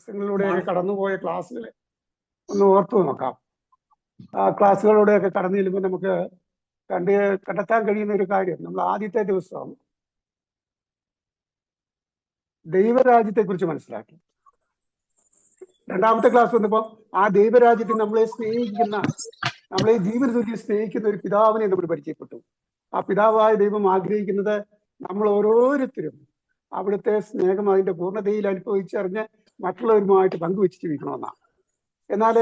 ക്ലാസ്സുകളിലൂടെയൊക്കെ കടന്നുപോയ ക്ലാസ്സുകൾ ഒന്ന് ഓർത്തു നോക്കാം. ആ ക്ലാസ്സുകളിലൂടെയൊക്കെ കടന്നു ചെല്ലുമ്പോൾ നമുക്ക് കണ്ടെത്താൻ കഴിയുന്ന ഒരു കാര്യം, നമ്മൾ ആദ്യത്തെ ദിവസം ദൈവരാജ്യത്തെ കുറിച്ച് മനസ്സിലാക്കി. രണ്ടാമത്തെ ക്ലാസ് വന്നപ്പോൾ ആ ദൈവരാജ്യത്തിൽ നമ്മളെ സ്നേഹിക്കുന്ന, നമ്മളെ ജീവിതത്തിൽ സ്നേഹിക്കുന്ന ഒരു പിതാവിനെ നമ്മൾ പരിചയപ്പെട്ടു. ആ പിതാവായ ദൈവം ആഗ്രഹിക്കുന്നത് നമ്മൾ ഓരോരുത്തരും അവിടുത്തെ സ്നേഹം അതിന്റെ പൂർണ്ണതയിൽ അനുഭവിച്ചറിഞ്ഞ് മറ്റുള്ളവരുമായിട്ട് പങ്കുവെച്ച് ജീവിക്കണമെന്നാണ്. എന്നാൽ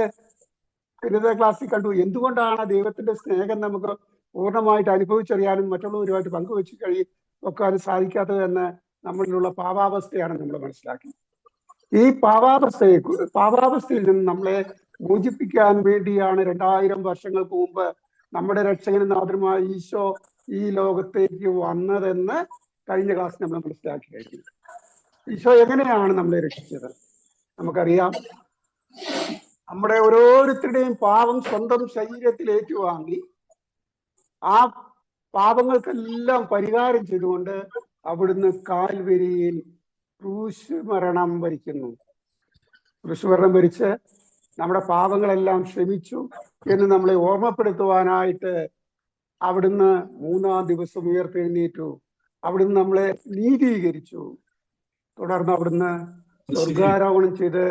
ഇന്നത്തെ ക്ലാസ്സിൽ കണ്ടു എന്തുകൊണ്ടാണ് ദൈവത്തിന്റെ സ്നേഹം നമുക്ക് പൂർണ്ണമായിട്ട് അനുഭവിച്ചറിയാനും മറ്റുള്ളവരുമായിട്ട് പങ്കുവെച്ച് വെക്കാനും സാധിക്കാത്തത് എന്ന് നമ്മളിലുള്ള പാപാവസ്ഥയാണ് നമ്മൾ മനസ്സിലാക്കി. ഈ പാപാവസ്ഥയിൽ നിന്ന് നമ്മളെ മോചിപ്പിക്കാൻ വേണ്ടിയാണ് 2000 വർഷങ്ങൾക്ക് മുമ്പ് നമ്മുടെ രക്ഷകനും നാഥനുമായ ഈശോ ഈ ലോകത്തേക്ക് വന്നതെന്ന് കഴിഞ്ഞ ക്ലാസ് നമ്മൾ മനസ്സിലാക്കി കഴിഞ്ഞു. ഈശോ എങ്ങനെയാണ് നമ്മളെ രക്ഷിച്ചത്? നമുക്കറിയാം, നമ്മുടെ ഓരോരുത്തരുടെയും പാപം സ്വന്തം ശരീരത്തിൽ ഏറ്റുവാങ്ങി ആ പാപങ്ങൾക്കെല്ലാം പരിഹാരം ചെയ്തുകൊണ്ട് അവിടുന്ന് കാൽവരിയിൽ ക്രൂശുമരണം വരിക്കുന്നു. ക്രൂശുമരണം വരിച്ച് നമ്മുടെ പാപങ്ങളെല്ലാം ക്ഷമിച്ചു എന്ന് നമ്മളെ ഓർമ്മപ്പെടുത്തുവാനായിട്ട് അവിടുന്ന് 3-ാം ദിവസം ഉയർത്തെഴുന്നേറ്റു. അവിടുന്ന് നമ്മളെ നീതീകരിച്ചു. തുടർന്ന് അവിടുന്ന് സ്വർഗാരോഹണം ചെയ്ത്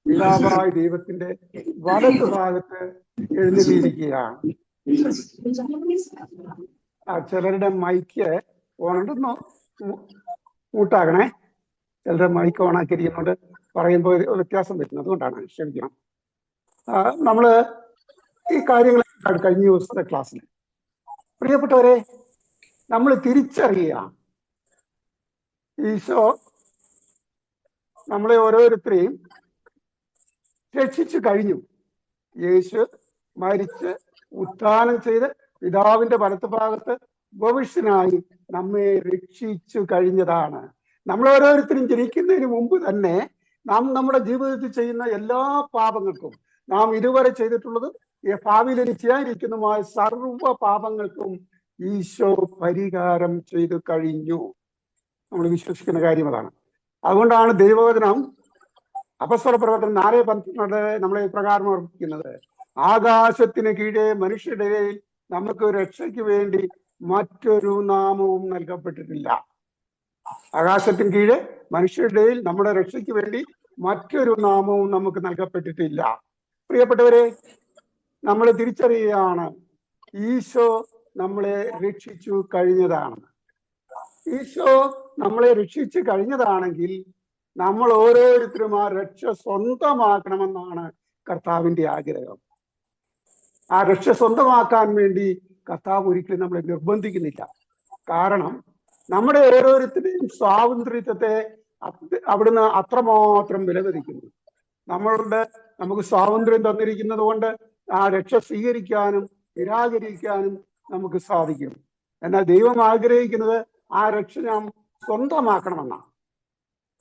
പിതാവായ ദൈവത്തിന്റെ വലതു ഭാഗത്ത് എഴുന്നള്ളിയിരിക്കുകയാണ്. ചിലരുടെ മൈക്ക് ഓണുണ്ടെന്നോ മൂട്ടാകണേ. ചിലരുടെ മൈക്ക് ഓണാക്കിയിരിക്കുന്നുണ്ട്, പറയുമ്പോൾ വ്യത്യാസം പറ്റുന്നു, അതുകൊണ്ടാണ്, ക്ഷമിക്കണം. നമ്മള് ഈ കാര്യങ്ങൾ കഴിഞ്ഞ ദിവസത്തെ ക്ലാസ്സിൽ പ്രിയപ്പെട്ടവരെ നമ്മൾ തിരിച്ചറിയുക, ഈശോ നമ്മളെ ഓരോരുത്തരെയും രക്ഷിച്ചു കഴിഞ്ഞു. യേശു മരിച്ച് ഉത്ഥാനം ചെയ്ത് പിതാവിന്റെ വലത്തുഭാഗത്ത് ഭവിഷ്യനായി നമ്മെ രക്ഷിച്ചു കഴിഞ്ഞതാണ്. നമ്മൾ ഓരോരുത്തരും ജനിക്കുന്നതിന് മുമ്പ് തന്നെ നാം നമ്മുടെ ജീവിതത്തിൽ ചെയ്യുന്ന എല്ലാ പാപങ്ങൾക്കും, നാം ഇതുവരെ ചെയ്തിട്ടുള്ളതും ഭാവിയിൽ ചെയ്യാനിരിക്കുന്നതുമായ സർവ്വ പാപങ്ങൾക്കും ഈശോ പരിഹാരം ചെയ്തു കഴിഞ്ഞു. നമ്മൾ വിശ്വസിക്കുന്ന കാര്യം അതാണ്. അതുകൊണ്ടാണ് ദൈവവചനം അപ്പസ്തല പ്രവർത്തനം 4:12 നമ്മളെ പ്രകാരം ഓർമ്മിക്കുന്നത്, ആകാശത്തിന് കീഴെ മനുഷ്യരുടെ ഇടയിൽ നമുക്ക് രക്ഷയ്ക്ക് വേണ്ടി മറ്റൊരു നാമവും നൽകപ്പെട്ടിട്ടില്ല. ആകാശത്തിന് കീഴെ മനുഷ്യരുടെ ഇടയിൽ നമ്മുടെ രക്ഷയ്ക്ക് വേണ്ടി മറ്റൊരു നാമവും നമുക്ക് നൽകപ്പെട്ടിട്ടില്ല. പ്രിയപ്പെട്ടവരെ, നമ്മൾ തിരിച്ചറിയുകയാണ് ഈശോ നമ്മളെ രക്ഷിച്ചു കഴിഞ്ഞതാണ്. ഈശോ നമ്മളെ രക്ഷിച്ചു കഴിഞ്ഞതാണെങ്കിൽ നമ്മൾ ഓരോരുത്തരും ആ രക്ഷ സ്വന്തമാക്കണമെന്നാണ് കർത്താവിന്റെ ആഗ്രഹം. ആ രക്ഷ സ്വന്തമാക്കാൻ വേണ്ടി കർത്താവ് ഒരിക്കലും നമ്മളെ നിർബന്ധിക്കുന്നില്ല. കാരണം നമ്മുടെ ഓരോരുത്തരുടെയും സ്വാതന്ത്ര്യത്തെ അവിടുന്ന് അത്രമാത്രം വിലമതിക്കുന്നു. നമുക്ക് സ്വാതന്ത്ര്യം തന്നിരിക്കുന്നത് കൊണ്ട് ആ രക്ഷ സ്വീകരിക്കാനും നിരാകരിക്കാനും നമുക്ക് സാധിക്കും. എന്നാൽ ദൈവം ആഗ്രഹിക്കുന്നത് ആ രക്ഷ നാം സ്വന്തമാക്കണമെന്നാണ്.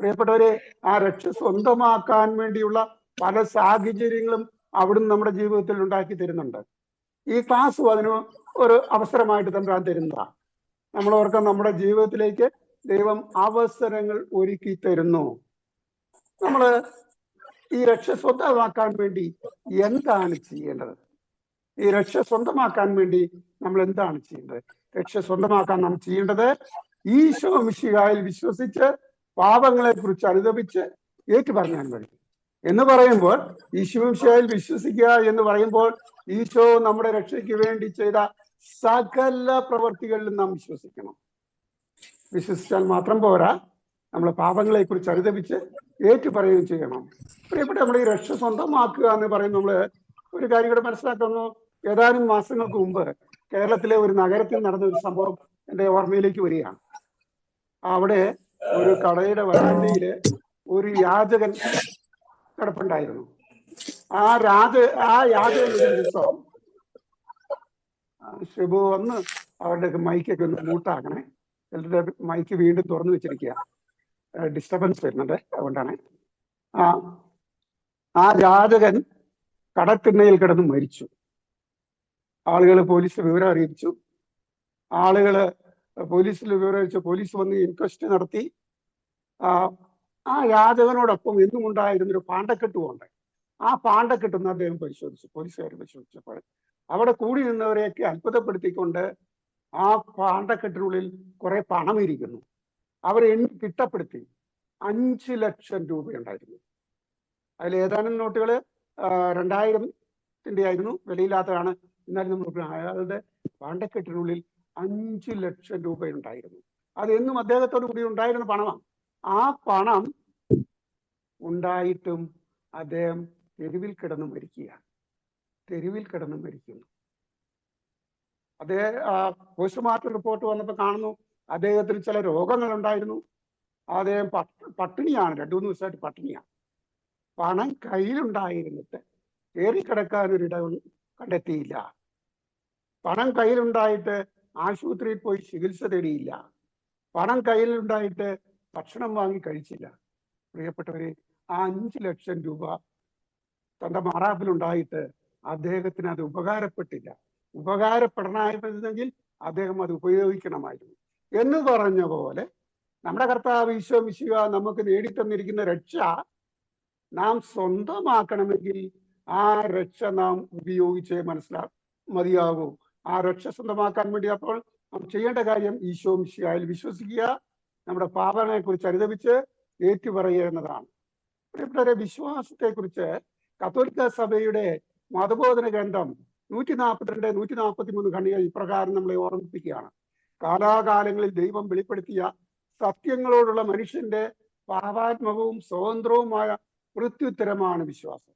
പ്രിയപ്പെട്ടവരെ, ആ രക്ഷ സ്വന്തമാക്കാൻ വേണ്ടിയുള്ള പല സാഹചര്യങ്ങളും അവിടുന്ന് നമ്മുടെ ജീവിതത്തിൽ ഉണ്ടാക്കി തരുന്നുണ്ട്. ഈ ക്ലാസ് അതിന് ഒരു അവസരമായിട്ട് തമ്പുരാൻ തരുന്നതാണ്. നമ്മൾ ഓർക്കാം, നമ്മുടെ ജീവിതത്തിലേക്ക് ദൈവം അവസരങ്ങൾ ഒരുക്കി തരുന്നു. നമ്മൾ ഈ രക്ഷ സ്വന്തമാക്കാൻ വേണ്ടി എന്താണ് ചെയ്യേണ്ടത്? ഈ രക്ഷ സ്വന്തമാക്കാൻ വേണ്ടി നമ്മൾ എന്താണ് ചെയ്യേണ്ടത്? രക്ഷ സ്വന്തമാക്കാൻ നാം ചെയ്യേണ്ടത് ഈശോ മിശിഹായിൽ വിശ്വസിച്ച് പാപങ്ങളെ കുറിച്ച് അനുതപിച്ച് ഏറ്റുപറഞ്ഞാൽ മതി. എന്ന് പറയുമ്പോൾ ഈശോ മിശിഹായിൽ വിശ്വസിക്കുക എന്ന് പറയുമ്പോൾ ഈശോ നമ്മുടെ രക്ഷയ്ക്ക് വേണ്ടി ചെയ്ത സകല പ്രവർത്തികളിലും നാം വിശ്വസിക്കണം. വിശ്വസിച്ചാൽ മാത്രം പോരാ, നമ്മൾ പാപങ്ങളെ കുറിച്ച് അനുതപിച്ച് ഏറ്റുപറയുകയും ചെയ്യണം. പ്രിയപ്പെട്ട, നമ്മൾ ഈ രക്ഷ സ്വന്തമാക്കുക എന്ന് പറയുമ്പോൾ നമ്മൾ ഒരു കാര്യം കൂടെ മനസ്സിലാക്കുന്നു. ഏതാനും മാസങ്ങൾക്ക് മുമ്പ് കേരളത്തിലെ ഒരു നഗരത്തിൽ നടന്ന ഒരു സംഭവം എൻ്റെ ഓർമ്മയിലേക്ക് വരികയാണ്. അവിടെ ഒരു കടയുടെ വരാന്തയില് ഒരു യാചകൻ കിടപ്പുണ്ടായിരുന്നു. ആ യാചകൻ ഒരു ദിവസം, ഷിബു ഒന്ന് അവരുടെ മൈക്കൊക്കെ ഒന്ന് മൂട്ടാക്കണേ, ചിലരുടെ മൈക്ക് വീണ്ടും തുറന്നു വെച്ചിരിക്കുക, ഡിസ്റ്റർബൻസ് വരുന്നുണ്ട്, അതുകൊണ്ടാണ്. ആ യാചകൻ കടത്തിണ്ണയിൽ കിടന്ന് മരിച്ചു. ആളുകൾ പോലീസ് വിവരം അറിയിച്ചു. പോലീസിൽ വിവരം അറിയിച്ചു. പോലീസ് വന്ന് ഇൻക്വസ്റ്റ് നടത്തി. ആ യാചകനോടൊപ്പം എന്നും ഉണ്ടായിരുന്നൊരു പാണ്ടക്കെട്ടുമുണ്ട്. ആ പാണ്ടക്കെട്ടെന്ന് അദ്ദേഹം പരിശോധിച്ചു, പോലീസുകാർ പരിശോധിച്ചപ്പോൾ അവിടെ കൂടി നിന്നവരെയൊക്കെ അത്ഭുതപ്പെടുത്തിക്കൊണ്ട് ആ പാണ്ടക്കെട്ടിനുള്ളിൽ കുറെ പണം ഇരിക്കുന്നു. അവരെ എണ്ണി തിട്ടപ്പെടുത്തി. 5 ലക്ഷം രൂപയുണ്ടായിരുന്നു. അതിൽ ഏതാനും നോട്ടുകൾ 2000-ന്റെ ആയിരുന്നു, വിലയില്ലാത്തതാണ്. എന്നാലും നമ്മൾ അയാളുടെ പാണ്ടക്കെട്ടിനുള്ളിൽ 5 ലക്ഷം രൂപയുണ്ടായിരുന്നു. അത് എന്നും അദ്ദേഹത്തോടു കൂടി ഉണ്ടായിരുന്ന പണമാണ്. ആ പണം ഉണ്ടായിട്ടും അദ്ദേഹം തെരുവിൽ കിടന്ന് മരിക്കുകയാണ്. തെരുവിൽ കിടന്ന് മരിക്കുന്നു. അദ്ദേഹം പോസ്റ്റ്മോർട്ടം റിപ്പോർട്ട് വന്നപ്പോൾ കാണുന്നു അദ്ദേഹത്തിന് ചില രോഗങ്ങൾ ഉണ്ടായിരുന്നു. അദ്ദേഹം പട്ടിണിയാണ്, 2-3 ദിവസമായിട്ട് പട്ടിണിയാണ്. പണം കയ്യിലുണ്ടായിരുന്നിട്ട് കയറിക്കിടക്കാനൊരിടം കണ്ടെത്തിയില്ല. പണം കയ്യിലുണ്ടായിട്ട് ആശുപത്രിയിൽ പോയി ചികിത്സ തേടിയില്ല. പണം കയ്യിലുണ്ടായിട്ട് ഭക്ഷണം വാങ്ങി കഴിച്ചില്ല. പ്രിയപ്പെട്ടവരെ, ആ 5 ലക്ഷം രൂപ തന്റെ മാറാപ്പിലുണ്ടായിട്ട് അദ്ദേഹത്തിന് അത് ഉപകാരപ്പെട്ടില്ല. ഉപകാരപ്പെടണമായിരുന്നെങ്കിൽ അദ്ദേഹം അത് ഉപയോഗിക്കണമായിരുന്നു. എന്ന് പറഞ്ഞ പോലെ നമ്മുടെ കർത്താവ് ഈശോ മിശിഹ നമുക്ക് നേടിത്തന്നിരിക്കുന്ന രക്ഷ നാം സ്വന്തമാക്കണമെങ്കിൽ ആ രക്ഷ നാം ഉപയോഗിച്ചേ മതിയാകൂ. ആ രക്ഷ സ്വന്തമാക്കാൻ വേണ്ടി അപ്പോൾ നാം ചെയ്യേണ്ട കാര്യം ഈശോ മിശിഹായിൽ വിശ്വസിക്കുക, നമ്മുടെ പാപങ്ങളെ കുറിച്ച് അനുദപിച്ച് ഏറ്റുപറയുക എന്നതാണ്. പ്രിയപ്പെട്ടവരെ, വിശ്വാസത്തെക്കുറിച്ച് കത്തോലിക്ക സഭയുടെ മതബോധന ഗ്രന്ഥം 142, 143 ഖണ്ഡിക ഇപ്രകാരം നമ്മളെ ഓർമ്മിപ്പിക്കുകയാണ്. കാലാകാലങ്ങളിൽ ദൈവം വെളിപ്പെടുത്തിയ സത്യങ്ങളോടുള്ള മനുഷ്യന്റെ പാപാത്മകവും സ്വതന്ത്രവുമായ പ്രത്യുത്തരമാണ് വിശ്വാസം.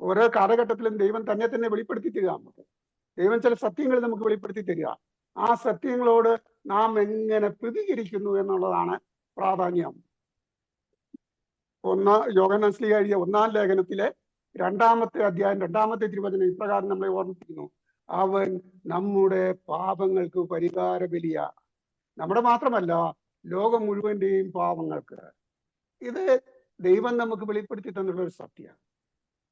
ഓരോ കാലഘട്ടത്തിലും ദൈവം തന്നെ വെളിപ്പെടുത്തി തരിക. ദൈവം ചില സത്യങ്ങൾ നമുക്ക് വെളിപ്പെടുത്തി തരിക. ആ സത്യങ്ങളോട് നാം എങ്ങനെ പ്രതികരിക്കുന്നു എന്നുള്ളതാണ് പ്രാധാന്യം. യോഹന്നാൻ ശ്ലീഹ എഴുതിയ 1-ാം ലേഖനത്തിലെ 2-ാമത്തെ അധ്യായം 2-ാമത്തെ തിരുവചനം ഇപ്രകാരം നമ്മളെ ഓർമ്മിപ്പിക്കുന്നു: അവൻ നമ്മുടെ പാപങ്ങൾക്ക് പരിഹാര ബലിയ. നമ്മുടെ മാത്രമല്ല, ലോകം മുഴുവന്റെയും പാപങ്ങൾക്ക്. ഇത് ദൈവം നമുക്ക് വെളിപ്പെടുത്തി തന്നിട്ടുള്ള ഒരു സത്യമാണ്.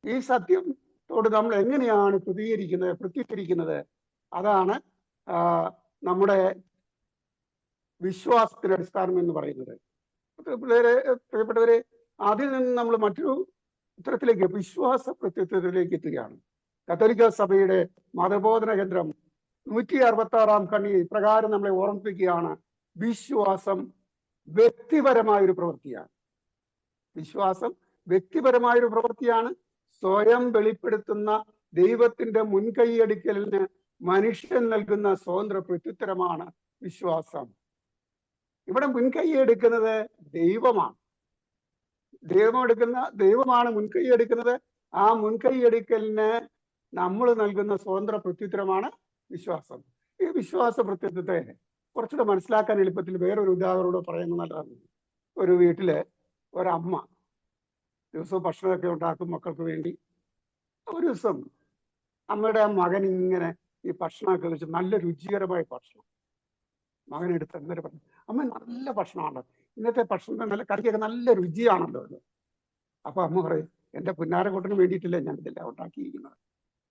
ഈ സത്യത്തോട് നമ്മൾ എങ്ങനെയാണ് പ്രത്യുത്തരിക്കുന്നത്? അതാണ് നമ്മുടെ വിശ്വാസത്തിന്റെ അടിസ്ഥാനം എന്ന് പറയുന്നത്. പ്രിയപ്പെട്ടവരെ, അതിൽ നിന്ന് നമ്മൾ മറ്റൊരു ഉത്തരത്തിലേക്ക്, വിശ്വാസ പ്രത്യുത്തരത്തിലേക്ക് എത്തുകയാണ്. കത്തോലിക്ക സഭയുടെ മതബോധന കേന്ദ്രം 166-ാം ഖണ്ഡിക ഇപ്രകാരം നമ്മളെ ഓർമ്മിപ്പിക്കുകയാണ്: വിശ്വാസം വ്യക്തിപരമായൊരു പ്രവൃത്തിയാണ്. വിശ്വാസം വ്യക്തിപരമായൊരു പ്രവൃത്തിയാണ്. സ്വയം വെളിപ്പെടുത്തുന്ന ദൈവത്തിന്റെ മുൻകൈയെടുക്കലിന് മനുഷ്യൻ നൽകുന്ന സ്വതന്ത്ര പ്രത്യുത്തരമാണ് വിശ്വാസം. ഇവിടെ മുൻകൈ എടുക്കുന്നത് ദൈവമാണ്. ദൈവമാണ് മുൻകൈ എടുക്കുന്നത്. ആ മുൻകൈ എടുക്കലിന് നമ്മൾ നൽകുന്ന സ്വതന്ത്ര പ്രത്യുത്തരമാണ് വിശ്വാസം. ഈ വിശ്വാസ പ്രത്യുത്തരത്തെ കുറച്ചുകൂടെ മനസ്സിലാക്കാൻ എളുപ്പത്തിൽ വേറൊരു ഉദാഹരണോട് പറയുന്നത് നല്ലതാണ്. ഒരു വീട്ടില് ഒരമ്മ ദിവസവും ഭക്ഷണമൊക്കെ ഉണ്ടാക്കും മക്കൾക്ക് വേണ്ടി. ഒരു ദിവസം അമ്മയുടെ മകൻ ഇങ്ങനെ ഈ ഭക്ഷണമൊക്കെ വെച്ച് നല്ല രുചികരമായ ഭക്ഷണം മകനെടുത്ത് എന്നൊരു പറഞ്ഞു: അമ്മ, നല്ല ഭക്ഷണമാണ്, ഇന്നത്തെ ഭക്ഷണം നല്ല കറിക്കൊക്കെ നല്ല രുചിയാണല്ലോ എന്ന്. അപ്പൊ അമ്മ പറയും: എന്റെ പുന്നാരക്കൂട്ടിന് വേണ്ടിയിട്ടില്ല ഞാൻ ഇതെല്ലാം ഉണ്ടാക്കിയിരിക്കുന്നത്,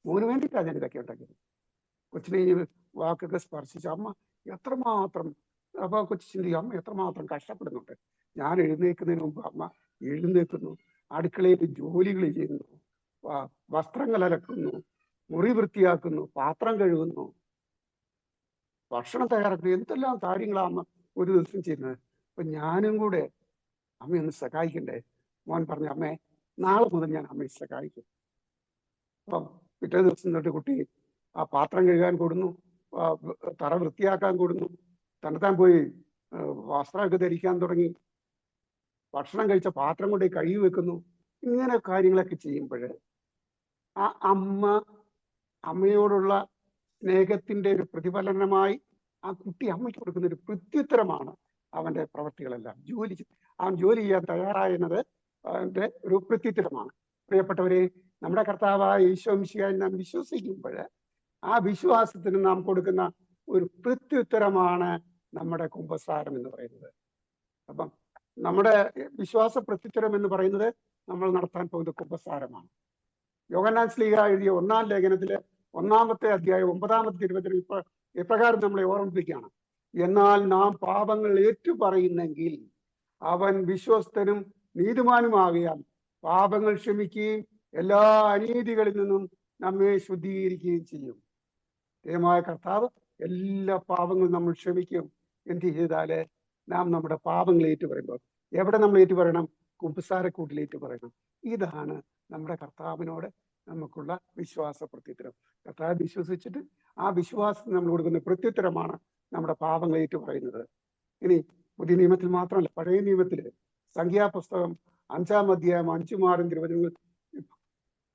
മോന് വേണ്ടിയിട്ടാണ് ഞാൻ ഇതൊക്കെ ഉണ്ടാക്കിയത്. കൊച്ചിനെ ഈ വാക്കൊക്കെ സ്പർശിച്ചു. അമ്മ എത്രമാത്രം, അപ്പൊ കൊച്ചു ചിന്തിക്കും, അമ്മ എത്രമാത്രം കഷ്ടപ്പെടുന്നുണ്ട്. ഞാൻ എഴുന്നേൽക്കുന്നതിന് മുമ്പ് അമ്മ എഴുന്നേൽക്കുന്നു, അടുക്കളയിൽ ജോലികൾ ചെയ്യുന്നു, വസ്ത്രങ്ങൾ അലക്കുന്നു, മുറി വൃത്തിയാക്കുന്നു, പാത്രം കഴുകുന്നു, ഭക്ഷണം തയ്യാറാക്കുന്നു. എന്തെല്ലാം കാര്യങ്ങളാണ് ഒരു ദിവസം ചെയ്യുന്നത്. അപ്പൊ ഞാനും കൂടെ അമ്മയൊന്ന് സഹായിക്കണ്ടേ? മോൻ പറഞ്ഞു: അമ്മേ, നാളെ മുതൽ ഞാൻ അമ്മയെ സഹായിക്കും. അപ്പം പിറ്റേ ദിവസം തൊട്ട് കുട്ടി ആ പാത്രം കഴുകാൻ കൊടുന്നു, തറ വൃത്തിയാക്കാൻ കൊടുന്നു, തന്നെത്താൻ പോയി വസ്ത്രമൊക്കെ ധരിക്കാൻ തുടങ്ങി, ഭക്ഷണം കഴിച്ച പാത്രം കൊണ്ട് കഴുകി വെക്കുന്നു. ഇങ്ങനെ കാര്യങ്ങളൊക്കെ ചെയ്യുമ്പോൾ ആ അമ്മയോടുള്ള സ്നേഹത്തിന്റെ ഒരു പ്രതിഫലനമായി ആ കുട്ടി അമ്മയ്ക്ക് കൊടുക്കുന്ന ഒരു പ്രത്യുത്തരമാണ് അവന്റെ പ്രവൃത്തികളെല്ലാം. അവൻ ജോലി ചെയ്യാൻ തയ്യാറായത് അവന്റെ ഒരു പ്രത്യുത്തരമാണ്. പ്രിയപ്പെട്ടവരെ, നമ്മുടെ കർത്താവായ ഈശോ മിശിഹായിൽ നാം വിശ്വസിക്കുമ്പോൾ ആ വിശ്വാസത്തിന് നാം കൊടുക്കുന്ന ഒരു പ്രത്യുത്തരമാണ് നമ്മുടെ കുമ്പസാരം എന്ന് പറയുന്നത്. അപ്പം നമ്മുടെ വിശ്വാസ പ്രത്യുത്തരം എന്ന് പറയുന്നത് നമ്മൾ നടത്താൻ പോകുന്ന കുമ്പസാരമാണ്. യോഹന്നാൻ ശ്ലീഹ എഴുതിയ 1-ാം ലേഖനത്തിലെ 1-ാമത്തെ അധ്യായം 9-ാമത്തെ തിരുവചനം ഇപ്രകാരം നമ്മളെ ഓർമ്മിപ്പിക്കുകയാണ്: എന്നാൽ നാം പാപങ്ങൾ ഏറ്റുപറയുന്നെങ്കിൽ അവൻ വിശ്വസ്തനും നീതിമാനുമാകിയാൽ പാപങ്ങൾ ക്ഷമിക്കുകയും എല്ലാ അനീതികളിൽ നിന്നും നമ്മെ ശുദ്ധീകരിക്കുകയും ചെയ്യും. ദൈവമായ കർത്താവ് എല്ലാ പാപങ്ങളും നമ്മൾ ക്ഷമിക്കും. എന്ത് ചെയ്താല്? നാം നമ്മുടെ പാപങ്ങൾ ഏറ്റുപറയുമ്പോൾ എവിടെ നമ്മൾ ഏറ്റുപറയണം? കുമ്പസാരക്കൂട്ടിൽ ഏറ്റുപറയണം. ഇതാണ് നമ്മുടെ കർത്താവിനോട് നമുക്കുള്ള വിശ്വാസ പ്രത്യുത്തരം. കർത്താവ് വിശ്വസിച്ചിട്ട് ആ വിശ്വാസത്തിന് നമ്മൾ കൊടുക്കുന്ന പ്രത്യുത്തരമാണ് നമ്മുടെ പാപങ്ങൾ ഏറ്റുപറയുന്നത്. ഇനി പുതിയ നിയമത്തിൽ മാത്രമല്ല, പഴയ നിയമത്തില് സംഖ്യാപുസ്തകം 5-ാം അധ്യായം 5-6 തിരുവചനങ്ങൾ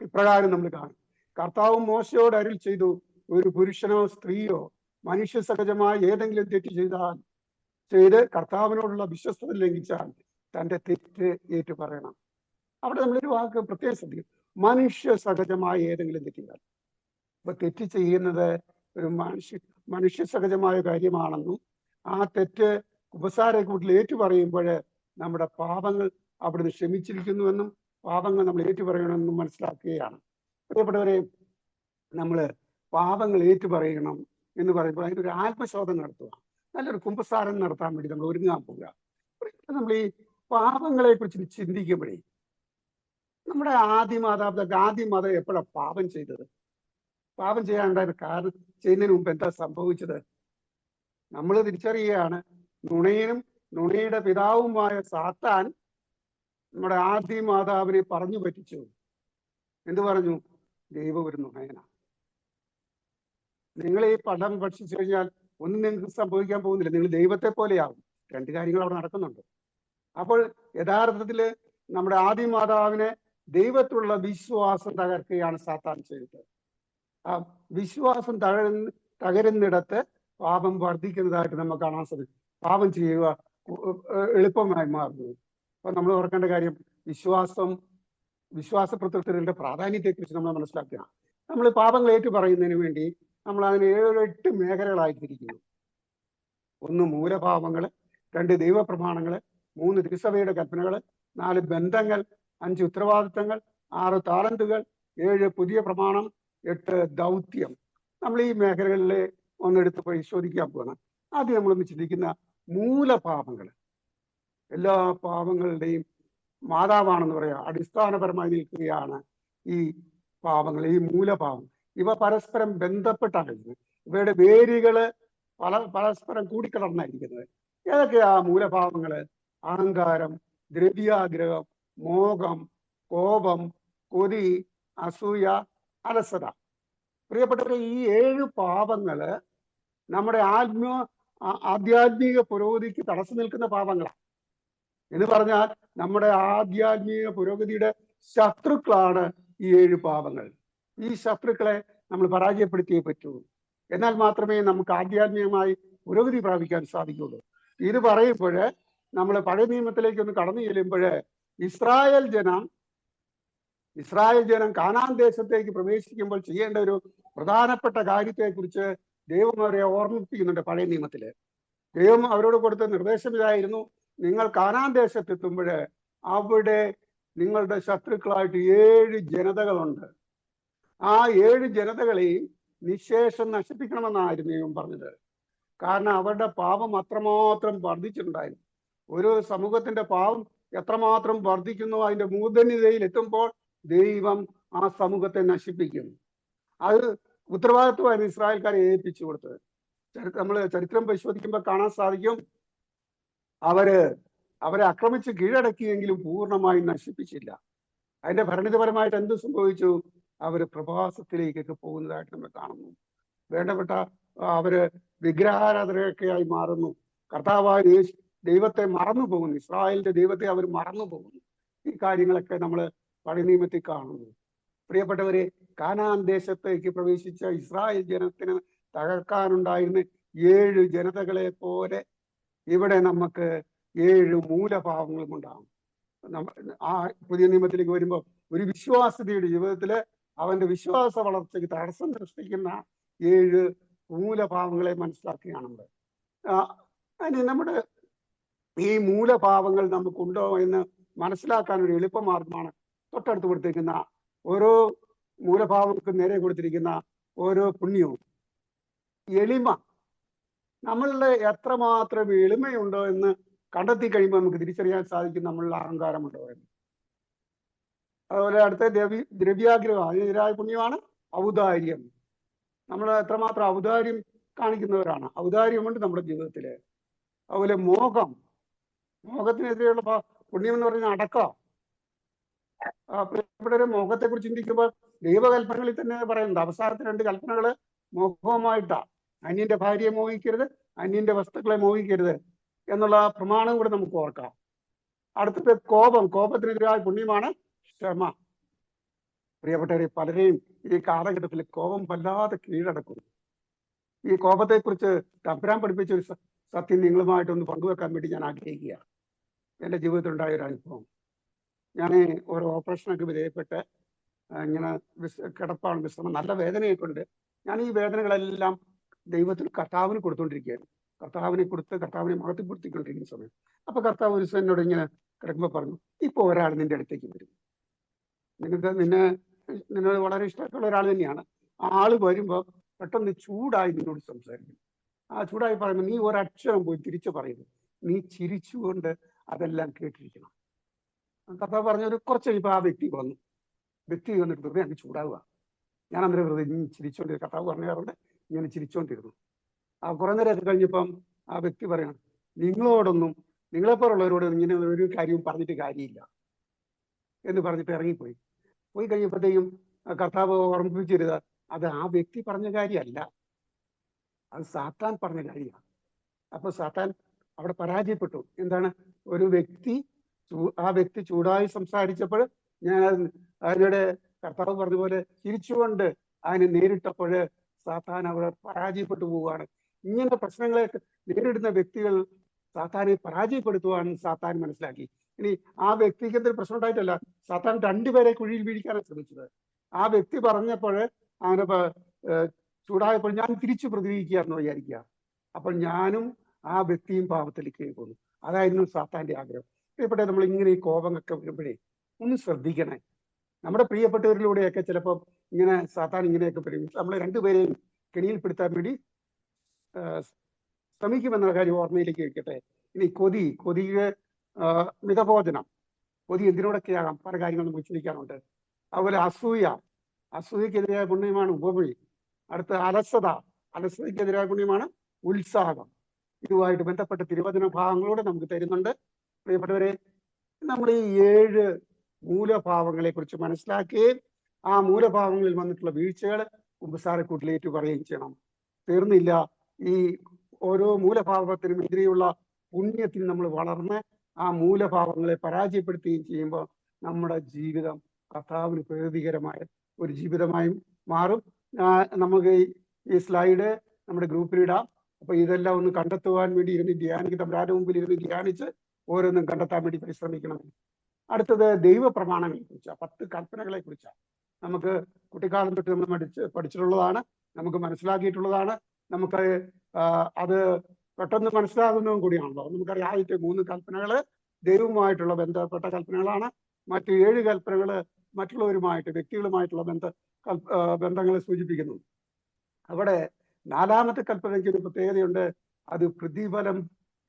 ഇപ്രകാരം നമ്മൾ കാണും. കർത്താവ് മോശയോട് അരുൾ ചെയ്തു, ഒരു പുരുഷനോ സ്ത്രീയോ മനുഷ്യ സഹജമായ ഏതെങ്കിലും തെറ്റ് ചെയ്ത് കർത്താവിനോടുള്ള വിശ്വസ്തത ലംഘിച്ചാൽ തന്റെ തെറ്റ് ഏറ്റു പറയണം. അവിടെ നമ്മളൊരു വാക്ക് പ്രത്യേകം ശ്രദ്ധിക്കും, മനുഷ്യ സഹജമായ ഏതെങ്കിലും തെറ്റുകൾ. അപ്പൊ തെറ്റ് ചെയ്യുന്നത് ഒരു മനുഷ്യ സഹജമായ കാര്യമാണെന്നും ആ തെറ്റ് ഉപസാരക്കൂട്ടിൽ ഏറ്റുപറയുമ്പോൾ നമ്മുടെ പാപങ്ങൾ അവിടുന്ന് ക്ഷമിച്ചിരിക്കുന്നുവെന്നും പാപങ്ങൾ നമ്മൾ ഏറ്റുപറയണമെന്നും മനസ്സിലാക്കുകയാണ്. പ്രിയപ്പെട്ടവരെ, നമ്മൾ പാപങ്ങൾ ഏറ്റുപറയണം എന്ന് പറയുമ്പോൾ അതിൻ്റെ ഒരു ആത്മശോധന നടത്തുക, നല്ലൊരു കുമ്പസാരം നടത്താൻ വേണ്ടി നമ്മൾ ഒരുങ്ങാൻ പോവുക. നമ്മൾ ഈ പാപങ്ങളെ കുറിച്ച് ചിന്തിക്കുമ്പോഴേ നമ്മുടെ ആദ്യം എപ്പോഴാണ് പാപം ചെയ്തത്? പാപം ചെയ്യാനുണ്ടായ കാരണം ചെയ്യുന്നതിന് മുമ്പ് എന്താ സംഭവിച്ചത്? നമ്മൾ തിരിച്ചറിയുകയാണ്, നുണയുടെ പിതാവുമായ സാത്താൻ നമ്മുടെ ആദ്യ മാതാവിനെ പറഞ്ഞു പറ്റിച്ചു. എന്തു പറഞ്ഞു? ദൈവം ഒരു നുണയനാണ്. നിങ്ങൾ ഈ പഴം ഭക്ഷിച്ചു കഴിഞ്ഞാൽ ഒന്നും നിങ്ങൾക്ക് സംഭവിക്കാൻ പോകുന്നില്ല, നിങ്ങൾ ദൈവത്തെ പോലെയാവും. രണ്ട് കാര്യങ്ങൾ അവിടെ നടക്കുന്നുണ്ട്. അപ്പോൾ യഥാർത്ഥത്തിൽ നമ്മുടെ ആദ്യ മാതാവിനെ ദൈവത്തിലുള്ള വിശ്വാസം തകർക്കുകയാണ് സാത്താൻ ചെയ്തത്. ആ വിശ്വാസം തകരുന്നിടത്ത് പാപം വർദ്ധിക്കുന്നതായിട്ട് നമുക്ക് കാണാൻ സാധിക്കും. പാപം ചെയ്യുക എളുപ്പമായി മാറുന്നു. അപ്പൊ നമ്മൾ ഓർക്കേണ്ട കാര്യം, വിശ്വാസ പ്രത്യുത്തരങ്ങളുടെ പ്രാധാന്യത്തെക്കുറിച്ച് നമ്മൾ മനസ്സിലാക്കുക. നമ്മൾ പാപങ്ങൾ ഏറ്റു പറയുന്നതിന് വേണ്ടി നമ്മൾ അതിന് 7-8 മേഖലകളായി തിരിക്കുന്നു. 1 മൂലപാപങ്ങൾ, 2 ദൈവപ്രമാണങ്ങൾ, 3 തിരുസഭയുടെ കൽപ്പനകൾ, 4 ബന്ധങ്ങൾ, 5 ഉത്തരവാദിത്തങ്ങൾ, 6 താലന്തുകൾ, 7 പുതിയ പ്രമാണം, 8 ദൗത്യം. നമ്മൾ ഈ മേഖലകളിൽ ഒന്നെടുത്ത് പരിശോധിക്കാൻ പോകണം. ആദ്യം നമ്മളൊന്ന് ചിന്തിക്കുന്ന മൂലപാപങ്ങൾ. എല്ലാ പാപങ്ങളുടെയും മാതാവാണെന്ന് പറയാം, അടിസ്ഥാനപരമായി നിൽക്കുകയാണ് ഈ പാപങ്ങൾ, ഈ മൂലപാപം. ഇവ പരസ്പരം ബന്ധപ്പെട്ടാണ്. ഇവയുടെ വേരുകള് പരസ്പരം കൂടിക്കലർന്നായിരിക്കുന്നത്. ഏതൊക്കെയാ മൂലപാപങ്ങള്? അഹങ്കാരം, ദ്രവ്യാഗ്രഹം, മോഹം, കോപം, കൊതി, അസൂയ, അലസത. പ്രിയപ്പെട്ടവരെ, ഈ 7 പാപങ്ങള് നമ്മുടെ ആധ്യാത്മിക പുരോഗതിക്ക് തടസ്സം നിൽക്കുന്ന പാപങ്ങളാണ്. എന്ന് പറഞ്ഞാൽ നമ്മുടെ ആധ്യാത്മിക പുരോഗതിയുടെ ശത്രുക്കളാണ് ഈ 7 പാപങ്ങൾ. ഈ ശത്രുക്കളെ നമ്മൾ പരാജയപ്പെടുത്തിയേ പറ്റൂ. എന്നാൽ മാത്രമേ നമുക്ക് ആധ്യാത്മികമായി പുരോഗതി പ്രാപിക്കാൻ സാധിക്കുള്ളൂ. ഇത് പറയുമ്പോൾ നമ്മൾ പഴയ നിയമത്തിലേക്ക് ഒന്ന് കടന്നു ചെല്ലുമ്പോൾ ഇസ്രായേൽ ജനം കാനാൻ ദേശത്തേക്ക് പ്രവേശിക്കുമ്പോൾ ചെയ്യേണ്ട ഒരു പ്രധാനപ്പെട്ട കാര്യത്തെക്കുറിച്ച് ദൈവം അവരെ ഓർമ്മിപ്പിക്കുന്നുണ്ട്. പഴയ നിയമത്തില് ദൈവം അവരോട് കൊടുത്ത നിർദ്ദേശം ഇതായിരുന്നു: നിങ്ങൾ കാനാൻ ദേശത്തെത്തുമ്പോൾ അവിടെ നിങ്ങളുടെ ശത്രുക്കളായിട്ട് 7 ജനതകളുണ്ട്. ആ 7 ജനതകളെയും നിശേഷം നശിപ്പിക്കണമെന്നായിരുന്നു ദൈവം പറഞ്ഞത്. കാരണം അവരുടെ പാപം അത്രമാത്രം വർദ്ധിച്ചിട്ടുണ്ടായിരുന്നു. ഒരു സമൂഹത്തിന്റെ പാപം എത്രമാത്രം വർദ്ധിക്കുന്നു, അതിന്റെ മൂർധന്യതയിൽ എത്തുമ്പോൾ ദൈവം ആ സമൂഹത്തെ നശിപ്പിക്കും. അത് ഉത്തരവാദിത്വമായിരുന്നു ഇസ്രായേൽക്കാരെ ഏൽപ്പിച്ചു കൊടുത്തത്. നമ്മൾ ചരിത്രം പരിശോധിക്കുമ്പോൾ കാണാൻ സാധിക്കും, അവരെ ആക്രമിച്ച് കീഴടക്കിയെങ്കിലും പൂർണ്ണമായും നശിപ്പിച്ചില്ല. അതിന്റെ ഭരണപരമായിട്ട് എന്ത് സംഭവിച്ചു? അവർ പ്രവാസത്തിലേക്കൊക്കെ പോകുന്നതായിട്ട് നമ്മൾ കാണുന്നു. വേണ്ടപ്പെട്ട അവര് വിഗ്രഹാരാധനയൊക്കെയായി മാറുന്നു. കർത്താവായ ദൈവത്തെ മറന്നു പോകുന്നു. ഇസ്രായേലിന്റെ ദൈവത്തെ അവർ മറന്നു പോകുന്നു. ഈ കാര്യങ്ങളൊക്കെ നമ്മൾ പഴയ നിയമത്തിൽ കാണുന്നു. പ്രിയപ്പെട്ടവരെ, കാനാൻ ദേശത്തേക്ക് പ്രവേശിച്ച ഇസ്രായേൽ ജനത്തിന് തകർക്കാനുണ്ടായിരുന്ന 7 ജനതകളെ പോലെ ഇവിടെ നമുക്ക് 7 മൂലപാവങ്ങളും ഉണ്ടാകും. ആ പുതിയ നിയമത്തിലേക്ക് വരുമ്പോൾ ഒരു വിശ്വാസിയുടെ ജീവിതത്തില് അവന്റെ വിശ്വാസ വളർച്ചയ്ക്ക് തടസ്സം സൃഷ്ടിക്കുന്ന 7 മൂലപാവങ്ങളെ മനസ്സിലാക്കുകയാണുണ്ട്. അതിന് നമ്മുടെ ഈ മൂലപാവങ്ങൾ നമുക്കുണ്ടോ എന്ന് മനസ്സിലാക്കാൻ ഒരു എളുപ്പമാർഗമാണ് തൊട്ടടുത്ത് കൊടുത്തിരിക്കുന്ന ഓരോ മൂലഭാവങ്ങൾക്ക് നേരെ കൊടുത്തിരിക്കുന്ന ഓരോ പുണ്യവും. എളിമ. നമ്മളുടെ എത്രമാത്രം എളിമയുണ്ടോ എന്ന് കണ്ടെത്തി കഴിയുമ്പോൾ നമുക്ക് തിരിച്ചറിയാൻ സാധിക്കും നമ്മളിൽ അഹങ്കാരമുണ്ടോ എന്ന്. അതുപോലെ അടുത്ത ദ്രവ്യാഗ്രഹം, അതിനെതിരായ പുണ്യമാണ് ഔദാര്യം. നമ്മൾ എത്രമാത്രം ഔദാര്യം കാണിക്കുന്നവരാണ്, ഔദാര്യമുണ്ട് നമ്മുടെ ജീവിതത്തില്. അതുപോലെ മോഹത്തിനെതിരെയുള്ള പുണ്യം എന്ന് പറയുന്നത് അടക്കം. പ്രിയപ്പെട്ടവരെ, മോഹത്തെ കുറിച്ച് ചിന്തിക്കുമ്പോൾ ദൈവകൽപ്പനകളിൽ തന്നെ പറയുന്നുണ്ട്, അവസാനത്തെ 2 കൽപ്പനകള് മോഹവുമായിട്ടാ. അന്യന്റെ ഭാര്യയെ മോഹിക്കരുത്, അന്യന്റെ വസ്തുക്കളെ മോഹിക്കരുത് എന്നുള്ള പ്രമാണം കൂടെ നമുക്ക് ഓർക്കാം. അടുത്തത് കോപത്തിനെതിരായ പുണ്യമാണ് ക്ഷമ. പ്രിയപ്പെട്ടവരെ, പലരെയും ഈ കാലഘട്ടത്തിൽ കോപം വല്ലാതെ കീഴടക്കുന്നു. ഈ കോപത്തെക്കുറിച്ച് തമ്പുരാൻ പഠിപ്പിച്ച ഒരു സത്യം നിങ്ങളുമായിട്ടൊന്ന് പങ്കുവെക്കാൻ വേണ്ടി ഞാൻ ആഗ്രഹിക്കുക. എൻ്റെ ജീവിതത്തിൽ ഉണ്ടായ ഒരു അനുഭവം. ഞാൻ ഒരു ഓപ്പറേഷനൊക്കെ വിധേയപ്പെട്ട് ഇങ്ങനെ കിടപ്പാണ്, വിശ്രമം, നല്ല വേദനയൊക്കെ ഉണ്ട്. ഞാൻ ഈ വേദനകളെല്ലാം ദൈവത്തിന് കർത്താവിന് കൊടുത്തോണ്ടിരിക്കുകയാണ്. കർത്താവിനെ മഹത്വപ്പെടുത്തിക്കൊണ്ടിരിക്കുന്ന സമയം. അപ്പൊ കർത്താവ് ഒരു ദിവസം എന്നോട് ഇങ്ങനെ കിടക്കുമ്പോൾ പറഞ്ഞു, ഇപ്പൊ ഒരാൾ നിന്റെ അടുത്തേക്ക് വരും, നിന്നോട് വളരെ ഇഷ്ടമുള്ള ഒരാൾ തന്നെയാണ്. ആ ആള് വരുമ്പോ പെട്ടെന്ന് ചൂടായി നിന്നോട് സംസാരിക്കും. ആ ചൂടായി പറയുമ്പോൾ നീ ഒരക്ഷരം പോയി തിരിച്ചു പറയുന്നു, നീ ചിരിച്ചുകൊണ്ട് അതെല്ലാം കേട്ടിരിക്കണം. കർത്താവ് പറഞ്ഞൊരു കുറച്ച് കഴിയുമ്പോൾ ആ വ്യക്തി വന്നിട്ട് വെറുതെ അങ്ങ് ചൂടാവുക. ഞാൻ അന്നേരം വെറുതെ ചിരിച്ചോണ്ടിരുന്നു. കർത്താവ് പറഞ്ഞാറുണ്ട്, ഇങ്ങനെ ചിരിച്ചോണ്ടിരുന്നു. ആ കുറെ നേരമൊക്കെ കഴിഞ്ഞപ്പം ആ വ്യക്തി പറയണം, നിങ്ങളെപ്പോലുള്ളവരോട് ഇങ്ങനെ ഒരു കാര്യവും പറഞ്ഞിട്ട് കാര്യമില്ല എന്ന് പറഞ്ഞിട്ട് ഇറങ്ങിപ്പോയി. പോയി കഴിഞ്ഞപ്പോഴത്തേക്കും കർത്താവ് ഓർമ്മിപ്പിച്ചിരുന്നത്, അത് ആ വ്യക്തി പറഞ്ഞ കാര്യമല്ല, അത് സാത്താൻ പറഞ്ഞ കാര്യമാണ്. അപ്പൊ സാത്താൻ അവിടെ പരാജയപ്പെട്ടു. എന്താണ്? ആ വ്യക്തി ചൂടായി സംസാരിച്ചപ്പോൾ ഞാൻ അതിനിടെ കർത്താവ് പറഞ്ഞ പോലെ ചിരിച്ചുകൊണ്ട് അതിനെ നേരിട്ടപ്പോൾ സാത്താൻ അവിടെ പരാജയപ്പെട്ടു പോവുകയാണ്. ഇങ്ങനെ പ്രശ്നങ്ങളെ നേരിടുന്ന വ്യക്തികൾ സാത്താനെ പരാജയപ്പെടുത്തുവാണ് സാത്താൻ മനസ്സിലാക്കി. ഇനി ആ വ്യക്തിക്ക് എന്തൊരു പ്രശ്നം ഉണ്ടായിട്ടല്ല, സാത്താൻ 2 പേരെ കുഴിയിൽ വീഴിക്കാനാണ് ശ്രമിച്ചത്. ആ വ്യക്തി പറഞ്ഞപ്പോൾ അങ്ങനെ ചൂടായപ്പോൾ ഞാൻ തിരിച്ചു പ്രതികരിക്കുകയാണെന്ന് വിചാരിക്കുക. അപ്പോൾ ഞാനും ആ വ്യക്തിയും പാപത്തിലേക്ക് പോകുന്നു. അതായിരുന്നു സാത്താന്റെ ആഗ്രഹം. പ്രിയപ്പെട്ട, നമ്മൾ ഇങ്ങനെ ഈ കോപമൊക്കെ വരുമ്പോഴേ ഒന്ന് ശ്രദ്ധിക്കണേ. നമ്മുടെ പ്രിയപ്പെട്ടവരിലൂടെയൊക്കെ ചിലപ്പോൾ ഇങ്ങനെ സാത്താൻ ഇങ്ങനെയൊക്കെ പറയും. നമ്മളെ 2 പേരെയും കെണിയിൽപ്പെടുത്താൻ വേണ്ടി ശ്രമിക്കുമെന്ന കാര്യം ഓർമ്മയിലേക്ക് വെക്കട്ടെ. ഇനി കൊതിക്ക് മിതഭോജനം, കൊതി എന്തിനോടൊക്കെയാകാം, പല കാര്യങ്ങൾ നമുക്ക് ചിന്തിക്കാനുണ്ട്. അതുപോലെ അസൂയക്കെതിരായ പുണ്യമാണ് ഉപമി. അടുത്ത അലസതയ്ക്കെതിരായ പുണ്യമാണ് ഉത്സാഹം. ഇതുമായിട്ട് ബന്ധപ്പെട്ട തിരുവചന ഭാഗങ്ങളോട് നമുക്ക് തരുന്നുണ്ട്. പ്രിയപ്പെട്ടവരെ, നമ്മൾ ഈ 7 മൂലഭാവങ്ങളെ കുറിച്ച് മനസ്സിലാക്കുകയും ആ മൂലഭാവങ്ങളിൽ വന്നിട്ടുള്ള വീഴ്ചകൾ കുമ്പസാരക്കൂട്ടിലേറ്റു പറയുകയും ചെയ്യണം. തീർന്നില്ല, ഈ ഓരോ മൂലഭാവത്തിനും എതിരെയുള്ള പുണ്യത്തിന് നമ്മൾ വളർന്ന് ആ മൂലഭാവങ്ങളെ പരാജയപ്പെടുത്തുകയും ചെയ്യുമ്പോൾ നമ്മുടെ ജീവിതം കർത്താവിന് പ്രീതികരമായ ഒരു ജീവിതമായി മാറും. നമുക്ക് ഈ സ്ലൈഡ് നമ്മുടെ ഗ്രൂപ്പിലിടാം. അപ്പൊ ഇതെല്ലാം ഒന്ന് കണ്ടെത്തുവാൻ വേണ്ടി തമ്പുരാന്റെ മുമ്പിൽ ഇരുന്ന് ധ്യാനിച്ച് ഓരോന്നും കണ്ടെത്താൻ വേണ്ടി പരിശ്രമിക്കണം. അടുത്തത് ദൈവപ്രമാണങ്ങളെ കുറിച്ചാണ്, 10 കൽപ്പനകളെ കുറിച്ചാണ്. നമുക്ക് കുട്ടിക്കാലം തൊട്ട് നമ്മൾ പഠിച്ചിട്ടുള്ളതാണ്, നമുക്ക് മനസ്സിലാക്കിയിട്ടുള്ളതാണ്. നമുക്ക് അത് പെട്ടെന്ന് മനസ്സിലാകുന്നതും കൂടിയാണല്ലോ. നമുക്കറിയാം, ആദ്യത്തെ 3 കൽപ്പനകള് ദൈവവുമായിട്ടുള്ള ബന്ധപ്പെട്ട കൽപ്പനകളാണ്. മറ്റു 7 കൽപ്പനകള് മറ്റുള്ളവരുമായിട്ട്, വ്യക്തികളുമായിട്ടുള്ള ബന്ധങ്ങളെ സൂചിപ്പിക്കുന്നു. അവിടെ 4ാമത്തെ കൽപ്പനയ്ക്ക് ഒരു പ്രത്യേകതയുണ്ട്. അത് പ്രതിഫലം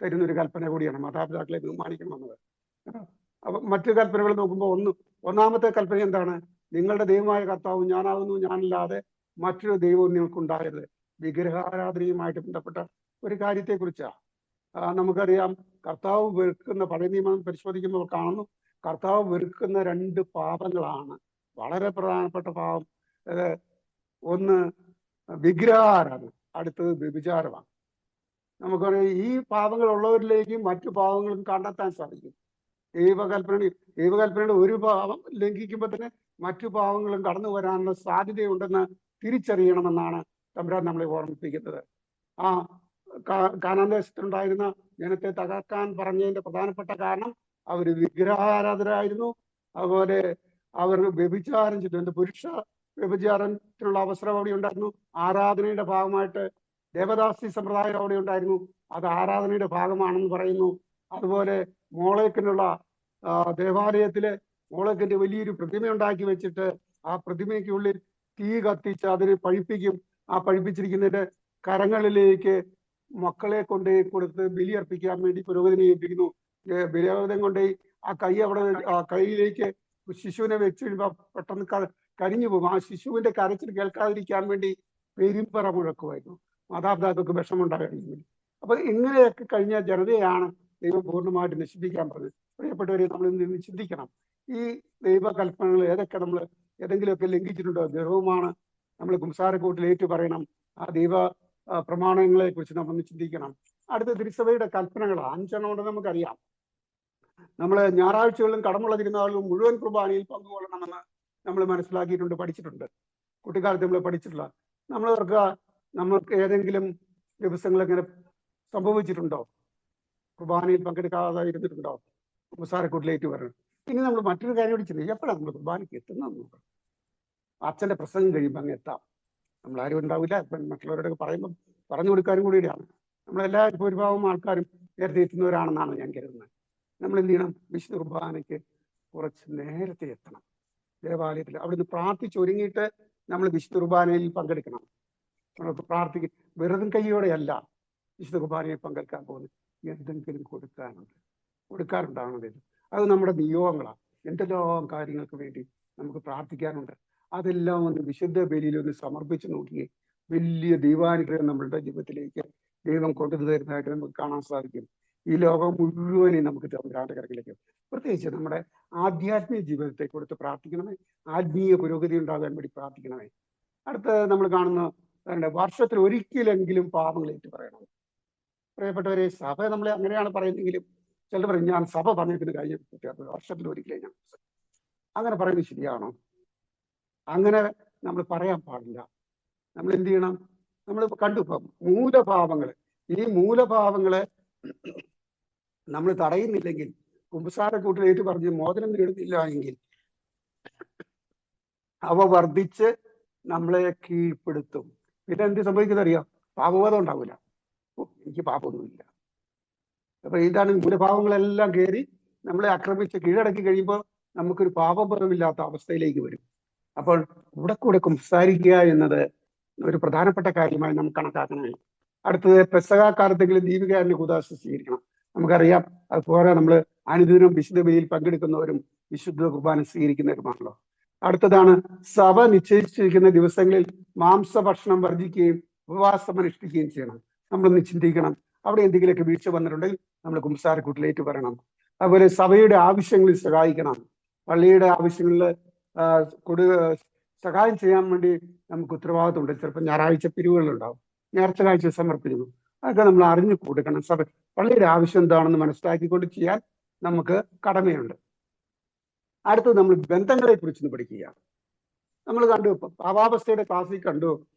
തരുന്നൊരു കൽപ്പന കൂടിയാണ്, മാതാപിതാക്കളെ ബഹുമാനിക്കണമെന്നത്. അപ്പൊ മറ്റു കൽപ്പനകൾ നോക്കുമ്പോൾ 1ാമത്തെ കൽപ്പന എന്താണ്? നിങ്ങളുടെ ദൈവമായ കർത്താവ് ഞാനാകുന്നു, ഞാനല്ലാതെ മറ്റൊരു ദൈവവും നിങ്ങൾക്കുണ്ടാകരുത്. വിഗ്രഹാരാധനയുമായിട്ട് ബന്ധപ്പെട്ട ഒരു കാര്യത്തെക്കുറിച്ചാണ്. നമുക്കറിയാം, കർത്താവ് വെറുക്കുന്ന, പഴയ നിയമം പരിശോധിക്കുമ്പോൾ കാണുന്നു, കർത്താവ് വെറുക്കുന്ന 2 പാപങ്ങളാണ് വളരെ പ്രധാനപ്പെട്ട പാപം. ഒന്ന് വിഗ്രഹാരാധന, അടുത്തത് വ്യഭിചാരമാണ്. നമുക്കറിയാം, ഈ പാപങ്ങൾ ഉള്ളവരിലേക്കും മറ്റു പാപങ്ങളും കണ്ടെത്താൻ സാധിക്കും. ദൈവകൽപ്പനയുടെ ഒരു പാപം ലംഘിക്കുമ്പോൾ തന്നെ മറ്റു പാവങ്ങളും കടന്നു വരാനുള്ള സാധ്യതയുണ്ടെന്ന് തിരിച്ചറിയണമെന്നാണ് തമ്പുരാൻ നമ്മളെ ഓർമ്മിപ്പിക്കുന്നത്. ആ കാനാൻ ദേശത്തുണ്ടായിരുന്ന ജനത്തെ തകർക്കാൻ പറഞ്ഞതിന്റെ പ്രധാനപ്പെട്ട കാരണം അവർ വിഗ്രഹാരാധകരായിരുന്നു. അതുപോലെ അവർ വ്യഭിചാരം ചെയ്തു, പുരുഷ വ്യഭിചാരത്തിനുള്ള അവസരം അവിടെ ഉണ്ടായിരുന്നു. ആരാധനയുടെ ഭാഗമായിട്ട് ദേവദാസി സമ്പ്രദായം അവിടെ ഉണ്ടായിരുന്നു, അത് ആരാധനയുടെ ഭാഗമാണെന്ന് പറയുന്നു. അതുപോലെ മോളേക്കിനുള്ള ദേവാലയത്തില് മോളേക്കിന്റെ വലിയൊരു പ്രതിമ ഉണ്ടാക്കി വെച്ചിട്ട് ആ പ്രതിമയ്ക്കുള്ളിൽ തീ കത്തിച്ച് അതിനെ പഴിപ്പിക്കും. ആ പഴിപ്പിച്ചിരിക്കുന്നതിന്റെ കരങ്ങളിലേക്ക് മക്കളെ കൊണ്ട് കൊടുത്ത് ബലിയർപ്പിക്കാൻ വേണ്ടി പുരോഹിതനെ ഏൽപ്പിക്കുന്നു. ബലിയാഗം കൊണ്ട് ആ കൈ അവിടെ ആ കൈയിലേക്ക് ശിശുവിനെ വെച്ച് കഴിയുമ്പോൾ പെട്ടെന്ന് കരിഞ്ഞു പോകും. ആ ശിശുവിന്റെ കരച്ചിൽ കേൾക്കാതിരിക്കാൻ വേണ്ടി പെരുമ്പറ മുഴക്കുമായിരുന്നു, മാതാപിതാക്കൾക്ക് വിഷമമുണ്ടായിരുന്നു. അപ്പൊ ഇങ്ങനെയൊക്കെ കഴിഞ്ഞ ജനതയാണ് ദൈവം പൂർണ്ണമായിട്ട് നശിപ്പിക്കാൻ പറഞ്ഞത്. പ്രിയപ്പെട്ടവരെ, നമ്മൾ ഇന്ന് ചിന്തിക്കണം, ഈ ദൈവകൽപ്പനകൾ ഏതൊക്കെ നമ്മൾ ഏതെങ്കിലുമൊക്കെ ലംഘിച്ചിട്ടുണ്ടോ? ഗർവമാണ് നമ്മൾ കുംസാരക്കൂട്ടിൽ ഏറ്റു പറയണം. ആ ദൈവ പ്രമാണങ്ങളെ കുറിച്ച് നമ്മൾ ചിന്തിക്കണം. അടുത്ത തിരുസഭയുടെ കൽപ്പനകൾ 5 കൊണ്ട് നമുക്കറിയാം. നമ്മൾ ഞായറാഴ്ചകളിലും കടമുള്ള തിരുനാളിലും മുഴുവൻ കുർബാനയിൽ പങ്കുകൊള്ളണമെന്ന് നമ്മൾ മനസ്സിലാക്കിയിട്ടുണ്ട്, പഠിച്ചിട്ടുണ്ട്. കുട്ടിക്കാലത്ത് നമ്മൾ പഠിച്ചിട്ടുള്ള നമ്മളവർക്ക് നമ്മൾക്ക് ഏതെങ്കിലും ദിവസങ്ങൾ എങ്ങനെ സംഭവിച്ചിട്ടുണ്ടോ? കുർബാനയിൽ പങ്കെടുക്കാതെ ഇരുന്നിട്ടുണ്ടോ? കുമ്പസാരക്കൂട്ടിലേക്ക് വരണം. ഇനി നമ്മൾ മറ്റൊരു കാര്യം കൂടി ചിന്തിക്കും, എപ്പോഴാണ് നമ്മൾ കുർബാനയ്ക്ക് എത്തുന്നത് നോക്കാം. അച്ഛൻ്റെ പ്രസംഗം കഴിയുമ്പോൾ അങ്ങ് എത്താം. നമ്മളാരും ഉണ്ടാവില്ല, മറ്റുള്ളവരോടൊക്കെ പറയുമ്പോൾ പറഞ്ഞു കൊടുക്കാനും കൂടിയാണ്. നമ്മളെല്ലാ ഭൂരിഭാഗം ആൾക്കാരും നേരത്തെ എത്തുന്നവരാണെന്നാണ് ഞാൻ കരുതുന്നത്. നമ്മൾ എന്ത് ചെയ്യണം? വിശുദ്ധ കുർബാനയ്ക്ക് കുറച്ച് നേരത്തെ എത്തണം. ദേവാലയത്തിൽ അവിടുന്ന് പ്രാർത്ഥിച്ചൊരുങ്ങിയിട്ട് നമ്മൾ വിശുദ്ധ കുർബാനയിൽ പങ്കെടുക്കണം. നമ്മൾക്ക് പ്രാർത്ഥിക്കും. വെറുതും കൈയോടെയല്ല വിശുദ്ധ കുർബാനയിൽ പങ്കെടുക്കാൻ പോകുന്നത്. എന്തെങ്കിലും കൊടുക്കാറുണ്ടാവണത്. അത് നമ്മുടെ നിയോഗങ്ങളാണ്. എന്തെല്ലാം കാര്യങ്ങൾക്ക് വേണ്ടി നമുക്ക് പ്രാർത്ഥിക്കാനുണ്ട്. അതെല്ലാം ഒന്ന് വിശുദ്ധ ബലിയിൽ ഒന്ന് സമർപ്പിച്ച് നോക്കിയേ, വലിയ ദൈവാനുഗ്രഹം നമ്മളുടെ ജീവിതത്തിലേക്ക് ദൈവം കൊണ്ടുതരുന്നതായിട്ട് നമുക്ക് കാണാൻ സാധിക്കും. ഈ ലോകം മുഴുവനും നമുക്ക് തമ്പുരാന്റെ കരങ്ങളിലേക്ക്, പ്രത്യേകിച്ച് നമ്മുടെ ആധ്യാത്മിക ജീവിതത്തെ കൊടുത്ത് പ്രാർത്ഥിക്കണമേ. ആത്മീയ പുരോഗതി ഉണ്ടാകാൻ വേണ്ടി പ്രാർത്ഥിക്കണമേ. അടുത്ത നമ്മൾ കാണുന്ന വർഷത്തിൽ ഒരിക്കലെങ്കിലും പാപങ്ങൾ ഏറ്റു പറയണം. പ്രിയപ്പെട്ടവരെ, സഭ നമ്മളെ അങ്ങനെയാണ് പറയുന്നെങ്കിലും ചിലർ പറയും ഞാൻ സഭ പറഞ്ഞിരിക്കുന്ന കാര്യം വർഷത്തിൽ ഒരിക്കലേ ഞാൻ. അങ്ങനെ പറയുന്നത് ശരിയാണോ? അങ്ങനെ നമ്മൾ പറയാൻ പാടില്ല. നമ്മൾ എന്ത് ചെയ്യണം? നമ്മൾ കണ്ടുപോകും മൂലഭാവങ്ങള്. ഈ മൂലഭാവങ്ങളെ നമ്മൾ തടയുന്നില്ലെങ്കിൽ, കുമ്പസാരക്കൂട്ടിലേറ്റ് പറഞ്ഞ് മോചനം നേടുന്നില്ല എങ്കിൽ അവ വർദ്ധിച്ച് നമ്മളെ കീഴ്പ്പെടുത്തും. പിന്നെ എന്ത് സംഭവിക്കുന്നത് അറിയാം? പാപബോധം ഉണ്ടാവില്ല. എനിക്ക് പാപമൊന്നുമില്ല. അപ്പൊ ഇതാണ് മൂലഭാവങ്ങളെല്ലാം കയറി നമ്മളെ ആക്രമിച്ച് കീഴടക്കി കഴിയുമ്പോൾ നമുക്കൊരു പാപബോധമില്ലാത്ത അവസ്ഥയിലേക്ക് വരും. അപ്പോൾ കൂടെ കുമ്പസാരിക്കുക എന്നത് ഒരു പ്രധാനപ്പെട്ട കാര്യമായി നമുക്ക് കണക്കാക്കണമേ. അടുത്തത് പെസഹക്കാലത്തെങ്കിലും ദീപികാരന്റെ കൂദാശ സ്വീകരിക്കണം. നമുക്കറിയാം, അതുപോലെ നമ്മൾ അനുദിനം വിശുദ്ധ ബലിയിൽ പങ്കെടുക്കുന്നവരും വിശുദ്ധ കുർബാന സ്വീകരിക്കുന്നവരുമാണല്ലോ. അടുത്തതാണ് സഭ നിശ്ചയിച്ചിരിക്കുന്ന ദിവസങ്ങളിൽ മാംസഭക്ഷണം വർജിക്കുകയും ഉപവാസം അനുഷ്ഠിക്കുകയും ചെയ്യണം. നമ്മളൊന്ന് ചിന്തിക്കണം, അവിടെ എന്തെങ്കിലുമൊക്കെ വീഴ്ച വന്നിട്ടുണ്ടെങ്കിൽ നമ്മൾ കുമ്പസാരക്കൂട്ടിലേറ്റ് പറയണം. അതുപോലെ സഭയുടെ ആവശ്യങ്ങളിൽ സഹായിക്കണം. പള്ളിയുടെ ആവശ്യങ്ങളിൽ സഹായം ചെയ്യാൻ വേണ്ടി നമുക്ക് ഉത്തരവാദിത്തമുണ്ട്. ചിലപ്പോൾ ഞായറാഴ്ച പിരിവുകളുണ്ടാവും, നേർച്ച കാഴ്ച സമർപ്പിക്കുന്നു. അതൊക്കെ നമ്മൾ അറിഞ്ഞു കൊടുക്കണം. സഭ പള്ളിയുടെ ആവശ്യം എന്താണെന്ന് മനസ്സിലാക്കിക്കൊണ്ട് ചെയ്യാൻ നമുക്ക് കടമയുണ്ട്. അടുത്തത് നമ്മൾ ബന്ധങ്ങളെ കുറിച്ച് പഠിക്കുക. നമ്മൾ കണ്ടു, പാപാവസ്ഥയുടെ ക്ലാസ്സിൽ കണ്ടു,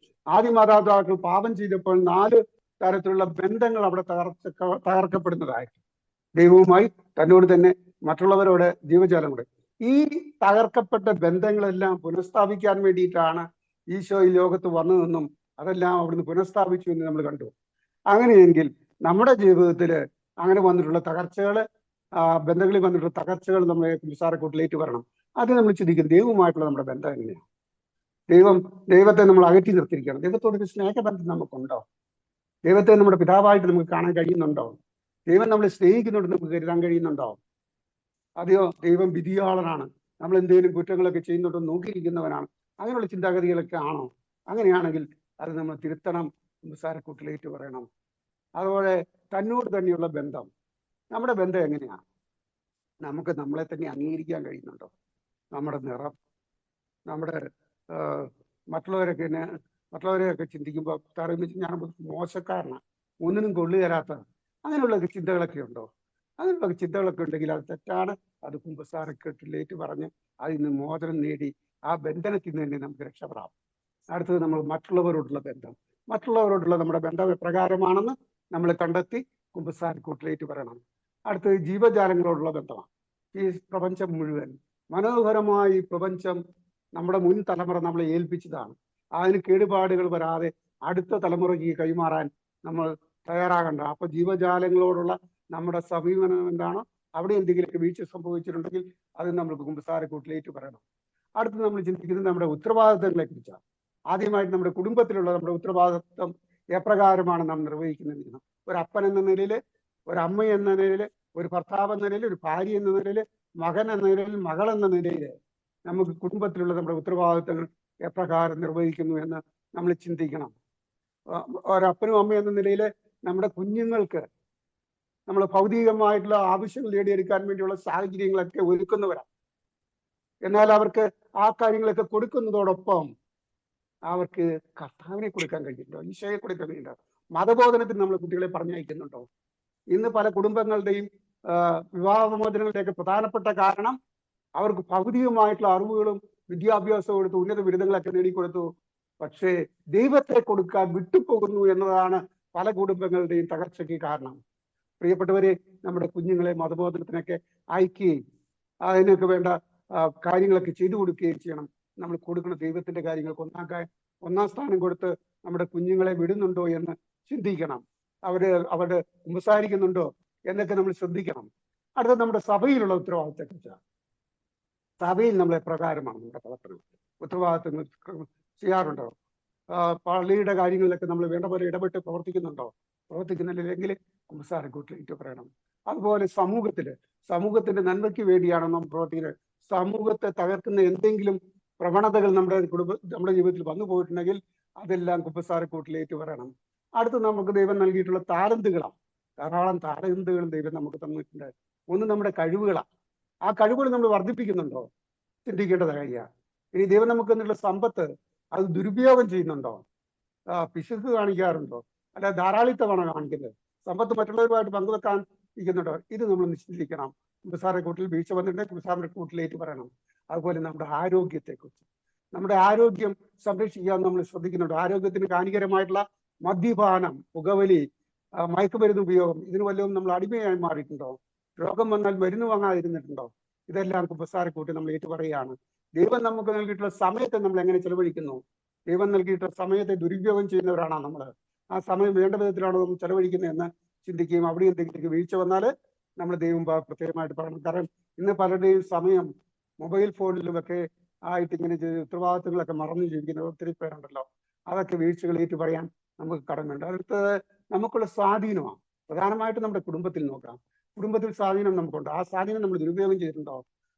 ആദ്യ മാതാപിതാക്കൾ പാപം ചെയ്തപ്പോൾ 4 തരത്തിലുള്ള ബന്ധങ്ങൾ അവിടെ തകർക്കപ്പെടുന്നതായിട്ട്, ദൈവവുമായി, തന്നോട് തന്നെ, മറ്റുള്ളവരോട്, ജീവജാലങ്ങളോട്. ഈ തകർക്കപ്പെട്ട ബന്ധങ്ങളെല്ലാം പുനഃസ്ഥാപിക്കാൻ വേണ്ടിയിട്ടാണ് ഈശോ ഈ ലോകത്ത് വന്നതെന്നും അതെല്ലാം അവിടുന്ന് പുനഃസ്ഥാപിച്ചു എന്ന് നമ്മൾ കണ്ടു. അങ്ങനെയെങ്കിൽ നമ്മുടെ ജീവിതത്തിൽ അങ്ങനെ വന്നിട്ടുള്ള തകർച്ചകൾ, ബന്ധങ്ങളിൽ വന്നിട്ടുള്ള തകർച്ചകൾ നമ്മളെ കുമ്പസാരക്കൂട്ടിലേക്ക് വരണം. അത് നമ്മൾ ചിന്തിക്കും, ദൈവവുമായിട്ടുള്ള നമ്മുടെ ബന്ധം എങ്ങനെയാണ്? ദൈവത്തെ നമ്മൾ അകറ്റി നിർത്തിയിരിക്കണം. ദൈവത്തോടൊരു സ്നേഹബന്ധം നമുക്കുണ്ടോ? ദൈവത്തെ നമ്മുടെ പിതാവായിട്ട് നമുക്ക് കാണാൻ കഴിയുന്നുണ്ടോ? ദൈവം നമ്മളെ സ്നേഹിക്കുന്നുണ്ട് നമുക്ക് കരുതാൻ കഴിയുന്നുണ്ടോ? അതെയോ ദൈവം വിധിയാളനാണ്, നമ്മൾ എന്തെങ്കിലും കുറ്റങ്ങളൊക്കെ ചെയ്യുന്നുണ്ടോ നോക്കിയിരിക്കുന്നവനാണ്, അങ്ങനെയുള്ള ചിന്താഗതികളൊക്കെ ആണോ? അങ്ങനെയാണെങ്കിൽ അത് നമ്മൾ തിരുത്തണം, കുമ്പസാരക്കൂട്ടിലേറ്റ് പറയണം. അതുപോലെ തന്നോട് തന്നെയുള്ള ബന്ധം, നമ്മുടെ ബന്ധം എങ്ങനെയാണ്? നമുക്ക് നമ്മളെ തന്നെ അംഗീകരിക്കാൻ കഴിയുന്നുണ്ടോ? നമ്മുടെ നിറം, നമ്മുടെ മറ്റുള്ളവരെയൊക്കെ ചിന്തിക്കുമ്പോൾ ഞാൻ മോശക്കാരനാണ്, ഒന്നിനും കൊള്ളു തരാത്ത, അങ്ങനെയുള്ള ചിന്തകളൊക്കെ ഉണ്ടോ? അങ്ങനെയുള്ള ചിന്തകളൊക്കെ ഉണ്ടെങ്കിൽ അത് തെറ്റാണ്. അത് കുമ്പസാരക്കൂട്ടിലേക്ക് പറഞ്ഞ് അതിൽ നിന്ന് മോചനം നേടി ആ ബന്ധനത്തിൽ നിന്ന് തന്നെ നമുക്ക് രക്ഷപ്പെടാം. അടുത്തത് നമ്മൾ മറ്റുള്ളവരോടുള്ള ബന്ധം. മറ്റുള്ളവരോടുള്ള നമ്മുടെ ബന്ധം എപ്രകാരമാണെന്ന് നമ്മൾ കണ്ടെത്തി കുമ്പസാരക്കൂട്ടിലേക്ക് പറയണം. അടുത്തത് ജീവജാലങ്ങളോടുള്ള ബന്ധമാണ്. ഈ പ്രപഞ്ചം മുഴുവൻ, മനോഹരമായി പ്രപഞ്ചം നമ്മുടെ മുൻ തലമുറ നമ്മളെ ഏൽപ്പിച്ചതാണ്. അതിന് കേടുപാടുകൾ വരാതെ അടുത്ത തലമുറയ്ക്ക് കൈമാറാൻ നമ്മൾ തയ്യാറാകണ്ട. അപ്പൊ ജീവജാലങ്ങളോടുള്ള നമ്മുടെ സമീപനം എന്താണോ, അവിടെ എന്തെങ്കിലുമൊക്കെ വീഴ്ച സംഭവിച്ചിട്ടുണ്ടെങ്കിൽ അത് നമ്മൾക്ക് കുമ്പസാരക്കൂട്ടിലേക്ക് പറയണം. അടുത്ത് നമ്മൾ ചിന്തിക്കുന്നത് നമ്മുടെ ഉത്തരവാദിത്തങ്ങളെ കുറിച്ചാണ്. ആദ്യമായിട്ട് നമ്മുടെ കുടുംബത്തിലുള്ള നമ്മുടെ ഉത്തരവാദിത്വം എപ്രകാരമാണ് നാം നിർവഹിക്കുന്നത്? ഒരു അപ്പൻ എന്ന നിലയിൽ, ഒരു അമ്മ എന്ന നിലയിൽ, ഒരു ഭർത്താവ് എന്ന നിലയിൽ, ഒരു ഭാര്യ എന്ന നിലയിൽ, മകൻ എന്ന നിലയിൽ, മകൾ എന്ന നിലയിൽ നമുക്ക് കുടുംബത്തിലുള്ള നമ്മുടെ ഉത്തരവാദിത്തങ്ങൾ എപ്രകാരം നിർവഹിക്കുന്നു എന്ന് നമ്മൾ ചിന്തിക്കണം. ഒരപ്പനും അമ്മയും എന്ന നിലയിൽ നമ്മുടെ കുഞ്ഞുങ്ങൾക്ക് നമ്മൾ ഭൗതികമായിട്ടുള്ള ആവശ്യങ്ങൾ നേടിയെടുക്കാൻ വേണ്ടിയുള്ള സാഹചര്യങ്ങളൊക്കെ ഒരുക്കുന്നവരാണ്. എന്നാൽ അവർക്ക് ആ കാര്യങ്ങളൊക്കെ കൊടുക്കുന്നതോടൊപ്പം അവർക്ക് കർത്താവിനെ കൊടുക്കാൻ കഴിയുന്നുണ്ടോ? ഈശോയെ കൊടുക്കാൻ കഴിയുന്നുണ്ടോ? മതബോധനത്തിന് നമ്മൾ കുട്ടികളെ പറഞ്ഞയക്കുന്നുണ്ടോ? ഇന്ന് പല കുടുംബങ്ങളുടെയും വിവാഹമോചനങ്ങളുടെയൊക്കെ പ്രധാനപ്പെട്ട കാരണം അവർക്ക് ഭൗതികമായിട്ടുള്ള അറിവുകളും വിദ്യാഭ്യാസവും കൊടുത്തു, ഉന്നത ബിരുദങ്ങളൊക്കെ നേടിക്കൊടുത്തു. പക്ഷേ ദൈവത്തെ കൊടുക്കാൻ വിട്ടുപോകുന്നു എന്നതാണ് പല കുടുംബങ്ങളുടെയും തകർച്ചയ്ക്ക് കാരണം. പ്രിയപ്പെട്ടവരെ, നമ്മുടെ കുഞ്ഞുങ്ങളെ മതബോധനത്തിനൊക്കെ അയക്കുകയും അതിനൊക്കെ വേണ്ട കാര്യങ്ങളൊക്കെ ചെയ്തു കൊടുക്കുകയും ചെയ്യണം. നമ്മൾ കൊടുക്കുന്ന ദൈവത്തിന്റെ കാര്യങ്ങൾക്ക് ഒന്നാം സ്ഥാനം കൊടുത്ത് നമ്മുടെ കുഞ്ഞുങ്ങളെ വിടുന്നുണ്ടോ എന്ന് ചിന്തിക്കണം. അവരുടെ സംസാരിക്കുന്നുണ്ടോ എന്നൊക്കെ നമ്മൾ ശ്രദ്ധിക്കണം. അടുത്ത നമ്മുടെ സഭയിലുള്ള ഉത്തരവാദിത്തത്തെക്കുറിച്ചാണ്. സഭയിൽ നമ്മൾ എപ്രകാരമാണ് നമ്മുടെ പ്രവർത്തനം, ഉത്തരവാദിത്തങ്ങൾ ചെയ്യാറുണ്ടോ? പള്ളിയുടെ കാര്യങ്ങളിലൊക്കെ നമ്മൾ വേണ്ട പോലെ ഇടപെട്ട് പ്രവർത്തിക്കുന്നുണ്ടോ? പ്രവർത്തിക്കുന്നില്ലെങ്കിൽ കുമ്പസാരക്കൂട്ടിലേക്ക് പറയണം. അതുപോലെ സമൂഹത്തിന്റെ നന്മയ്ക്ക് വേണ്ടിയാണ് നാം പ്രവർത്തിക്കുന്നത്. സമൂഹത്തെ തകർക്കുന്ന എന്തെങ്കിലും പ്രവണതകൾ നമ്മുടെ ജീവിതത്തിൽ വന്നു പോയിട്ടുണ്ടെങ്കിൽ അതെല്ലാം കുമ്പസാരക്കൂട്ടിലേക്ക് പറയണം. അടുത്ത് നമുക്ക് ദൈവം നൽകിയിട്ടുള്ള താലന്തുകളാണ്. ധാരാളം താലന്തുകളും ദൈവം നമുക്ക് തന്നിട്ടുണ്ട്. ഒന്ന് നമ്മുടെ കഴിവുകളാണ്. ആ കഴിവുകൾ നമ്മൾ വർദ്ധിപ്പിക്കുന്നുണ്ടോ? ചിന്തിക്കേണ്ടത് കാര്യമാണ്. ഇനി ദൈവം നമുക്ക് തന്നിട്ടുള്ള സമ്പത്ത് അത് ദുരുപയോഗം ചെയ്യുന്നുണ്ടോ? പിശുക്ക് കാണിക്കാറുണ്ടോ? അല്ല ധാരാളിത്തമാണ് കാണിക്കുന്നത്? സമ്പത്ത് മറ്റുള്ളവരുമായിട്ട് പങ്കുവെക്കാൻ ഇരിക്കുന്നുണ്ടോ? ഇത് നമ്മൾ നിശ്ചയിക്കണം. കുമ്പസാരക്കൂട്ടിൽ വീഴ്ച വന്നിട്ടുണ്ടെങ്കിൽ കുമ്പസാരക്കൂട്ടിലേക്ക് പറയണം. അതുപോലെ നമ്മുടെ ആരോഗ്യത്തെക്കുറിച്ച്, നമ്മുടെ ആരോഗ്യം സംരക്ഷിക്കാൻ നമ്മൾ ശ്രദ്ധിക്കുന്നുണ്ടോ? ആരോഗ്യത്തിന് ഹാനികരമായിട്ടുള്ള മദ്യപാനം, പുകവലി, മയക്കുമരുന്ന് ഉപയോഗം, ഇതിന് വല്ലതും നമ്മൾ അടിമയായി മാറിയിട്ടുണ്ടോ? രോഗം വന്നാൽ മരുന്ന് വാങ്ങാതിരുന്നിട്ടുണ്ടോ? ഇതെല്ലാം കുമ്പസാരക്കൂട്ടി നമ്മൾ ഏറ്റുപറയുകയാണ്. ദൈവം നമുക്ക് നൽകിയിട്ടുള്ള സമയത്തെ നമ്മൾ എങ്ങനെ ചെലവഴിക്കുന്നു? ദൈവം നൽകിയിട്ടുള്ള സമയത്തെ ദുരുപയോഗം ചെയ്യുന്നവരാണോ നമ്മൾ? ആ സമയം വേണ്ട വിധത്തിലാണോ നമ്മൾ ചെലവഴിക്കുന്നത് എന്ന് ചിന്തിക്കുകയും അവിടെ എന്തെങ്കിലും വീഴ്ച വന്നാൽ നമ്മൾ ദൈവം പ്രത്യേകമായിട്ട് പറയണം. കാരണം ഇന്ന് പലരുടെയും സമയം മൊബൈൽ ഫോണിലുമൊക്കെ ആയിട്ട് ഇങ്ങനെ ഉത്തരവാദിത്തങ്ങളൊക്കെ മറന്നു ജീവിക്കുന്ന ഒത്തിരി പേരുണ്ടല്ലോ. അതൊക്കെ വീഴ്ചകൾ ഏറ്റു പറയാൻ നമുക്ക് കടമയുണ്ട്. അടുത്തത് നമുക്കുള്ള സ്വാധീനമാണ്. പ്രധാനമായിട്ടും നമ്മുടെ കുടുംബത്തിൽ നോക്കാം. കുടുംബത്തിൽ സ്വാധീനം നമുക്കുണ്ട്. ആ സ്വാധീനം നമ്മൾ ദുരുപയോഗം ചെയ്തിട്ടുണ്ടോ?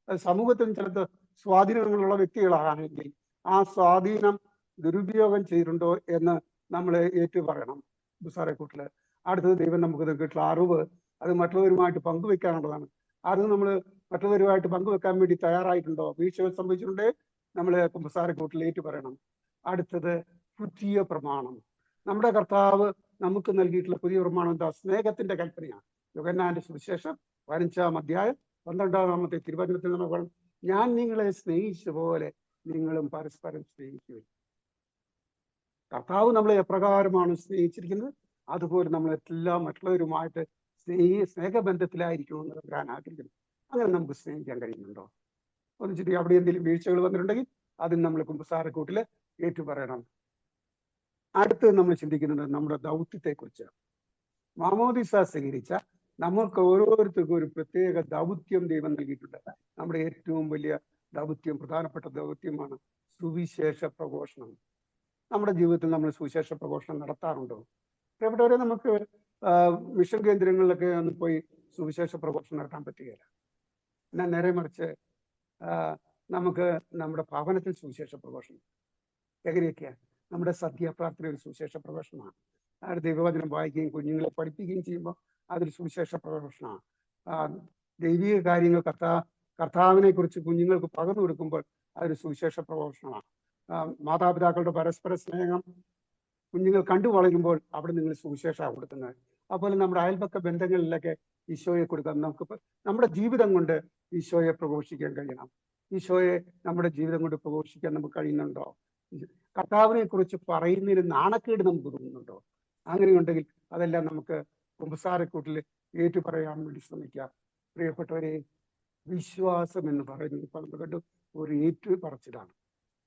അത് സമൂഹത്തിൽ ചിലത് സ്വാധീനങ്ങളുള്ള വ്യക്തികളാണെങ്കിൽ ആ സ്വാധീനം ദുരുപയോഗം ചെയ്തിട്ടുണ്ടോ എന്ന് നമ്മൾ ഏറ്റു പറയണം കുമ്പസാരക്കൂട്ടില്. അടുത്തത് ദൈവം നമുക്ക് നൽകിയിട്ടുള്ള അറിവ്, അത് മറ്റുള്ളവരുമായിട്ട് പങ്കുവെക്കാനുള്ളതാണ്. അത് നമ്മൾ മറ്റുള്ളവരുമായിട്ട് പങ്കുവെക്കാൻ വേണ്ടി തയ്യാറായിട്ടുണ്ടോ? വീഴ്ചകൾ സംഭവിച്ചിട്ടുണ്ടെങ്കിൽ നമ്മൾ കുമ്പസാരക്കൂട്ടിൽ ഏറ്റു പറയണം. അടുത്തത് പുതിയ പ്രമാണം. നമ്മുടെ കർത്താവ് നമുക്ക് നൽകിയിട്ടുള്ള പുതിയ പ്രമാണം എന്താ? സ്നേഹത്തിന്റെ കൽപ്പനയാണ്. യോഹന്നാന്റെ സുവിശേഷം 15-ാം അധ്യായം 12-ാമത്തെ തിരുവചനത്തിൽ നമ്മൾ പറയണം, ഞാൻ നിങ്ങളെ സ്നേഹിച്ച പോലെ നിങ്ങളും പരസ്പരം സ്നേഹിക്കുക. കർത്താവ് നമ്മളെ എപ്രകാരമാണ് സ്നേഹിച്ചിരിക്കുന്നത് അതുപോലെ നമ്മളെല്ലാം മറ്റുള്ളവരുമായിട്ട് സ്നേഹബന്ധത്തിലായിരിക്കണമെന്ന് ഞാൻ ആഗ്രഹിക്കുന്നു. അങ്ങനെ നമുക്ക് സ്നേഹിക്കാൻ കഴിയുന്നുണ്ടോ? ഒന്ന് ചിന്തി. അവിടെ എന്തെങ്കിലും വീഴ്ചകൾ വന്നിട്ടുണ്ടെങ്കിൽ അതിന് നമ്മൾ കുമ്പസാരക്കൂട്ടിൽ ഏറ്റുപറയണം. അടുത്ത് നമ്മൾ ചിന്തിക്കുന്നത് നമ്മുടെ ദൗത്യത്തെക്കുറിച്ച്. മാമോദിസ സ്വീകരിച്ച നമുക്ക് ഓരോരുത്തർക്കും ഒരു പ്രത്യേക ദൗത്യം ദൈവം നൽകിയിട്ടുണ്ട്. നമ്മുടെ ഏറ്റവും വലിയ ദൗത്യം, പ്രധാനപ്പെട്ട ദൗത്യമാണ് സുവിശേഷ പ്രഘോഷണം. നമ്മുടെ ജീവിതത്തിൽ നമ്മൾ സുവിശേഷ പ്രഘോഷണം നടത്താറുണ്ടോ? പ്രിയപ്പെട്ടവരെ, നമുക്ക് മിഷൻ കേന്ദ്രങ്ങളിലൊക്കെ ഒന്ന് പോയി സുവിശേഷ പ്രഘോഷണം നടത്താൻ പറ്റുകയില്ല. എന്നാൽ നേരെ മറിച്ച് നമുക്ക് നമ്മുടെ ഭവനത്തിൽ സുവിശേഷ പ്രഘോഷണം എങ്ങനെയൊക്കെയാണ്? നമ്മുടെ സദ്യപ്രാർത്ഥന ഒരു സുവിശേഷ പ്രഘോഷണമാണ്. അയാൾ ദൈവവചനം വായിക്കുകയും കുഞ്ഞുങ്ങളെ പഠിപ്പിക്കുകയും ചെയ്യുമ്പോൾ അതൊരു സുവിശേഷ പ്രഘോഷണമാണ്. ദൈവിക കാര്യങ്ങൾ കർത്താവിനെ കുറിച്ച് കുഞ്ഞുങ്ങൾക്ക് പകർന്നു കൊടുക്കുമ്പോൾ അതൊരു സുവിശേഷ പ്രഘോഷണമാണ്. മാതാപിതാക്കളുടെ പരസ്പര സ്നേഹം കുഞ്ഞുങ്ങൾ കണ്ടു വളരുമ്പോൾ അവിടെ നിങ്ങൾ സുവിശേഷമാണ് കൊടുക്കുന്നത്. അതുപോലെ നമ്മുടെ അയൽപക്ക ബന്ധങ്ങളിലൊക്കെ ഈശോയെ കൊടുക്കാൻ നമുക്ക് നമ്മുടെ ജീവിതം കൊണ്ട് ഈശോയെ പ്രഘോഷിക്കാൻ കഴിയണം. ഈശോയെ നമ്മുടെ ജീവിതം കൊണ്ട് പ്രഘോഷിക്കാൻ നമുക്ക് കഴിയുന്നുണ്ടോ? കർത്താവിനെ കുറിച്ച് പറയുന്നതിന് നാണക്കേട് നമുക്ക് തോന്നുന്നുണ്ടോ? അങ്ങനെയുണ്ടെങ്കിൽ അതെല്ലാം നമുക്ക് കുമ്പസാരക്കൂട്ടിൽ ഏറ്റു പറയാൻ വേണ്ടി ശ്രമിക്കാം. പ്രിയപ്പെട്ടവരെ, വിശ്വാസം എന്ന് പറയുന്നത് ഇപ്പൊ നമ്മൾ കണ്ടു ഒരു ഏറ്റു പറച്ചിലാണ്.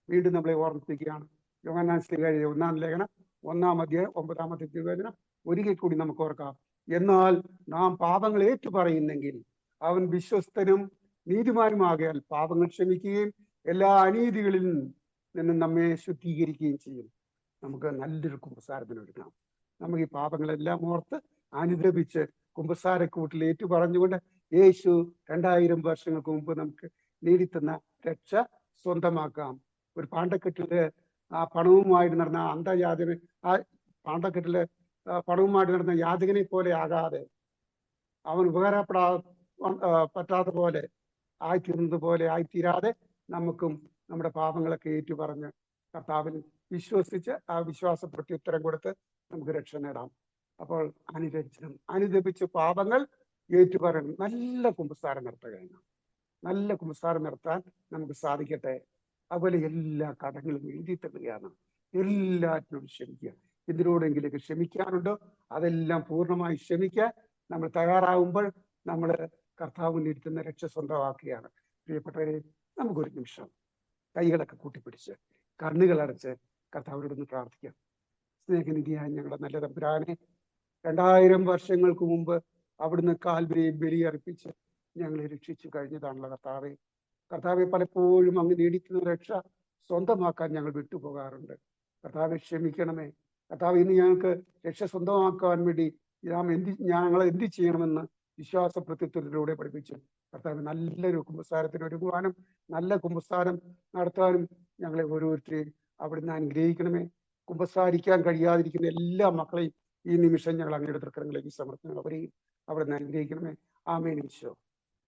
വീണ്ടും നമ്മളെ ഓർമ്മിപ്പിക്കുകയാണ്. യോഹന്നാൻ ശ്ലീഹ എഴുതിയ 1-ാം ലേഖനം 1-ാം അധ്യായം 9-ാമത്തെ തിരുവചനം ഒരിക്കൽ കൂടി നമുക്ക് ഓർക്കാം. എന്നാൽ നാം പാപങ്ങൾ ഏറ്റു പറയുന്നെങ്കിൽ അവൻ വിശ്വസ്തനും നീതിമാനുമാകയാൽ പാപങ്ങൾ ക്ഷമിക്കുകയും എല്ലാ അനീതികളിൽ നിന്നും നമ്മെ ശുദ്ധീകരിക്കുകയും ചെയ്യും. നമുക്ക് നല്ലൊരു കുമ്പസാരത്തിന് എടുക്കണം. നമുക്ക് ഈ പാപങ്ങളെല്ലാം ഓർത്ത് അനുദപിച്ച് കുമ്പസാരക്കൂട്ടിൽ ഏറ്റു പറഞ്ഞുകൊണ്ട് യേശു 2000 വർഷങ്ങൾക്ക് മുമ്പ് നമുക്ക് നേടിത്തന്ന രക്ഷ സ്വന്തമാക്കാം. ഒരു പാണ്ടക്കെട്ടില് ആ പണവുമായിട്ട് നടന്ന അന്ധയാചകൻ, ആ പാണ്ടക്കെട്ടില് പണവുമായിട്ട് നടന്ന യാചകനെ പോലെ ആകാതെ, അവൻ പറ്റാത്ത പോലെ ആയിത്തീരുന്നത് പോലെ ആയിത്തീരാതെ നമുക്കും നമ്മുടെ പാപങ്ങളൊക്കെ ഏറ്റുപറഞ്ഞ് കർത്താവിൽ വിശ്വസിച്ച് ആ വിശ്വാസ പ്രത്യുത്തരം കൊടുത്ത് നമുക്ക് രക്ഷ നേടാം. അപ്പോൾ അനുദപിച്ച് പാപങ്ങൾ ഏറ്റുപറയണം. നല്ല കുമ്പസാരം നടത്തുകയാണ്. നല്ല കുമ്പസാരം നടത്താൻ നമുക്ക് സാധിക്കട്ടെ. അതുപോലെ എല്ലാ കടങ്ങളും എഴുതി തള്ളുകയാണ്. എല്ലാറ്റിനോടും ക്ഷമിക്കുക. എന്തിനോടെങ്കിലേക്ക് ക്ഷമിക്കാനുണ്ടോ അതെല്ലാം പൂർണ്ണമായി ക്ഷമിക്കാൻ നമ്മൾ തയ്യാറാവുമ്പോൾ നമ്മൾ കർത്താവിൽ ഇരുത്തുന്ന രക്ഷ സ്വന്തമാക്കുകയാണ്. പ്രിയപ്പെട്ടവരെ, നമുക്കൊരു നിമിഷം കൈകളൊക്കെ കൂട്ടിപ്പിടിച്ച് കണ്ണുകളടച്ച് കർത്താവിനോടൊന്ന് പ്രാർത്ഥിക്കാം. സ്നേഹനിധിയായ ഞങ്ങളുടെ നല്ല തമ്പുരാനെ, 2000 വർഷങ്ങൾക്ക് മുമ്പ് അവിടുന്ന് കാൽവരിയെ ബലിയർപ്പിച്ച് ഞങ്ങളെ രക്ഷിച്ചു കഴിഞ്ഞതാണല്ലോ കർത്താവെ. കർത്താവെ, പലപ്പോഴും അങ്ങ് നേടിക്കുന്ന രക്ഷ സ്വന്തമാക്കാൻ ഞങ്ങൾ വിട്ടുപോകാറുണ്ട്. കർത്താവെ, ക്ഷമിക്കണമേ. കർത്താവ്, ഇന്ന് ഞങ്ങൾക്ക് രക്ഷ സ്വന്തമാക്കാൻ വേണ്ടി ഞങ്ങൾ എന്ത് ചെയ്യണമെന്ന് വിശ്വാസ പ്രത്യുത്തരത്തിലൂടെ പഠിപ്പിച്ചു. കർത്താവ്, നല്ലൊരു കുമ്പസാരത്തിന് ഒരുങ്ങുവാനും നല്ല കുമ്പസാരം നടത്താനും ഞങ്ങളെ ഓരോരുത്തരെയും അവിടുന്ന് അനുഗ്രഹിക്കണമേ. കുമ്പസാരിക്കാൻ കഴിയാതിരിക്കുന്ന എല്ലാ മക്കളെയും ഈ നിമിഷം ഞങ്ങൾ അങ്ങയുടെ തൃക്കരങ്ങളിലേക്ക് സമർപ്പിക്കണം. അവരെയും അവിടുന്ന് അനുഗ്രഹിക്കണമേ. ആമേൻ ഈശോ.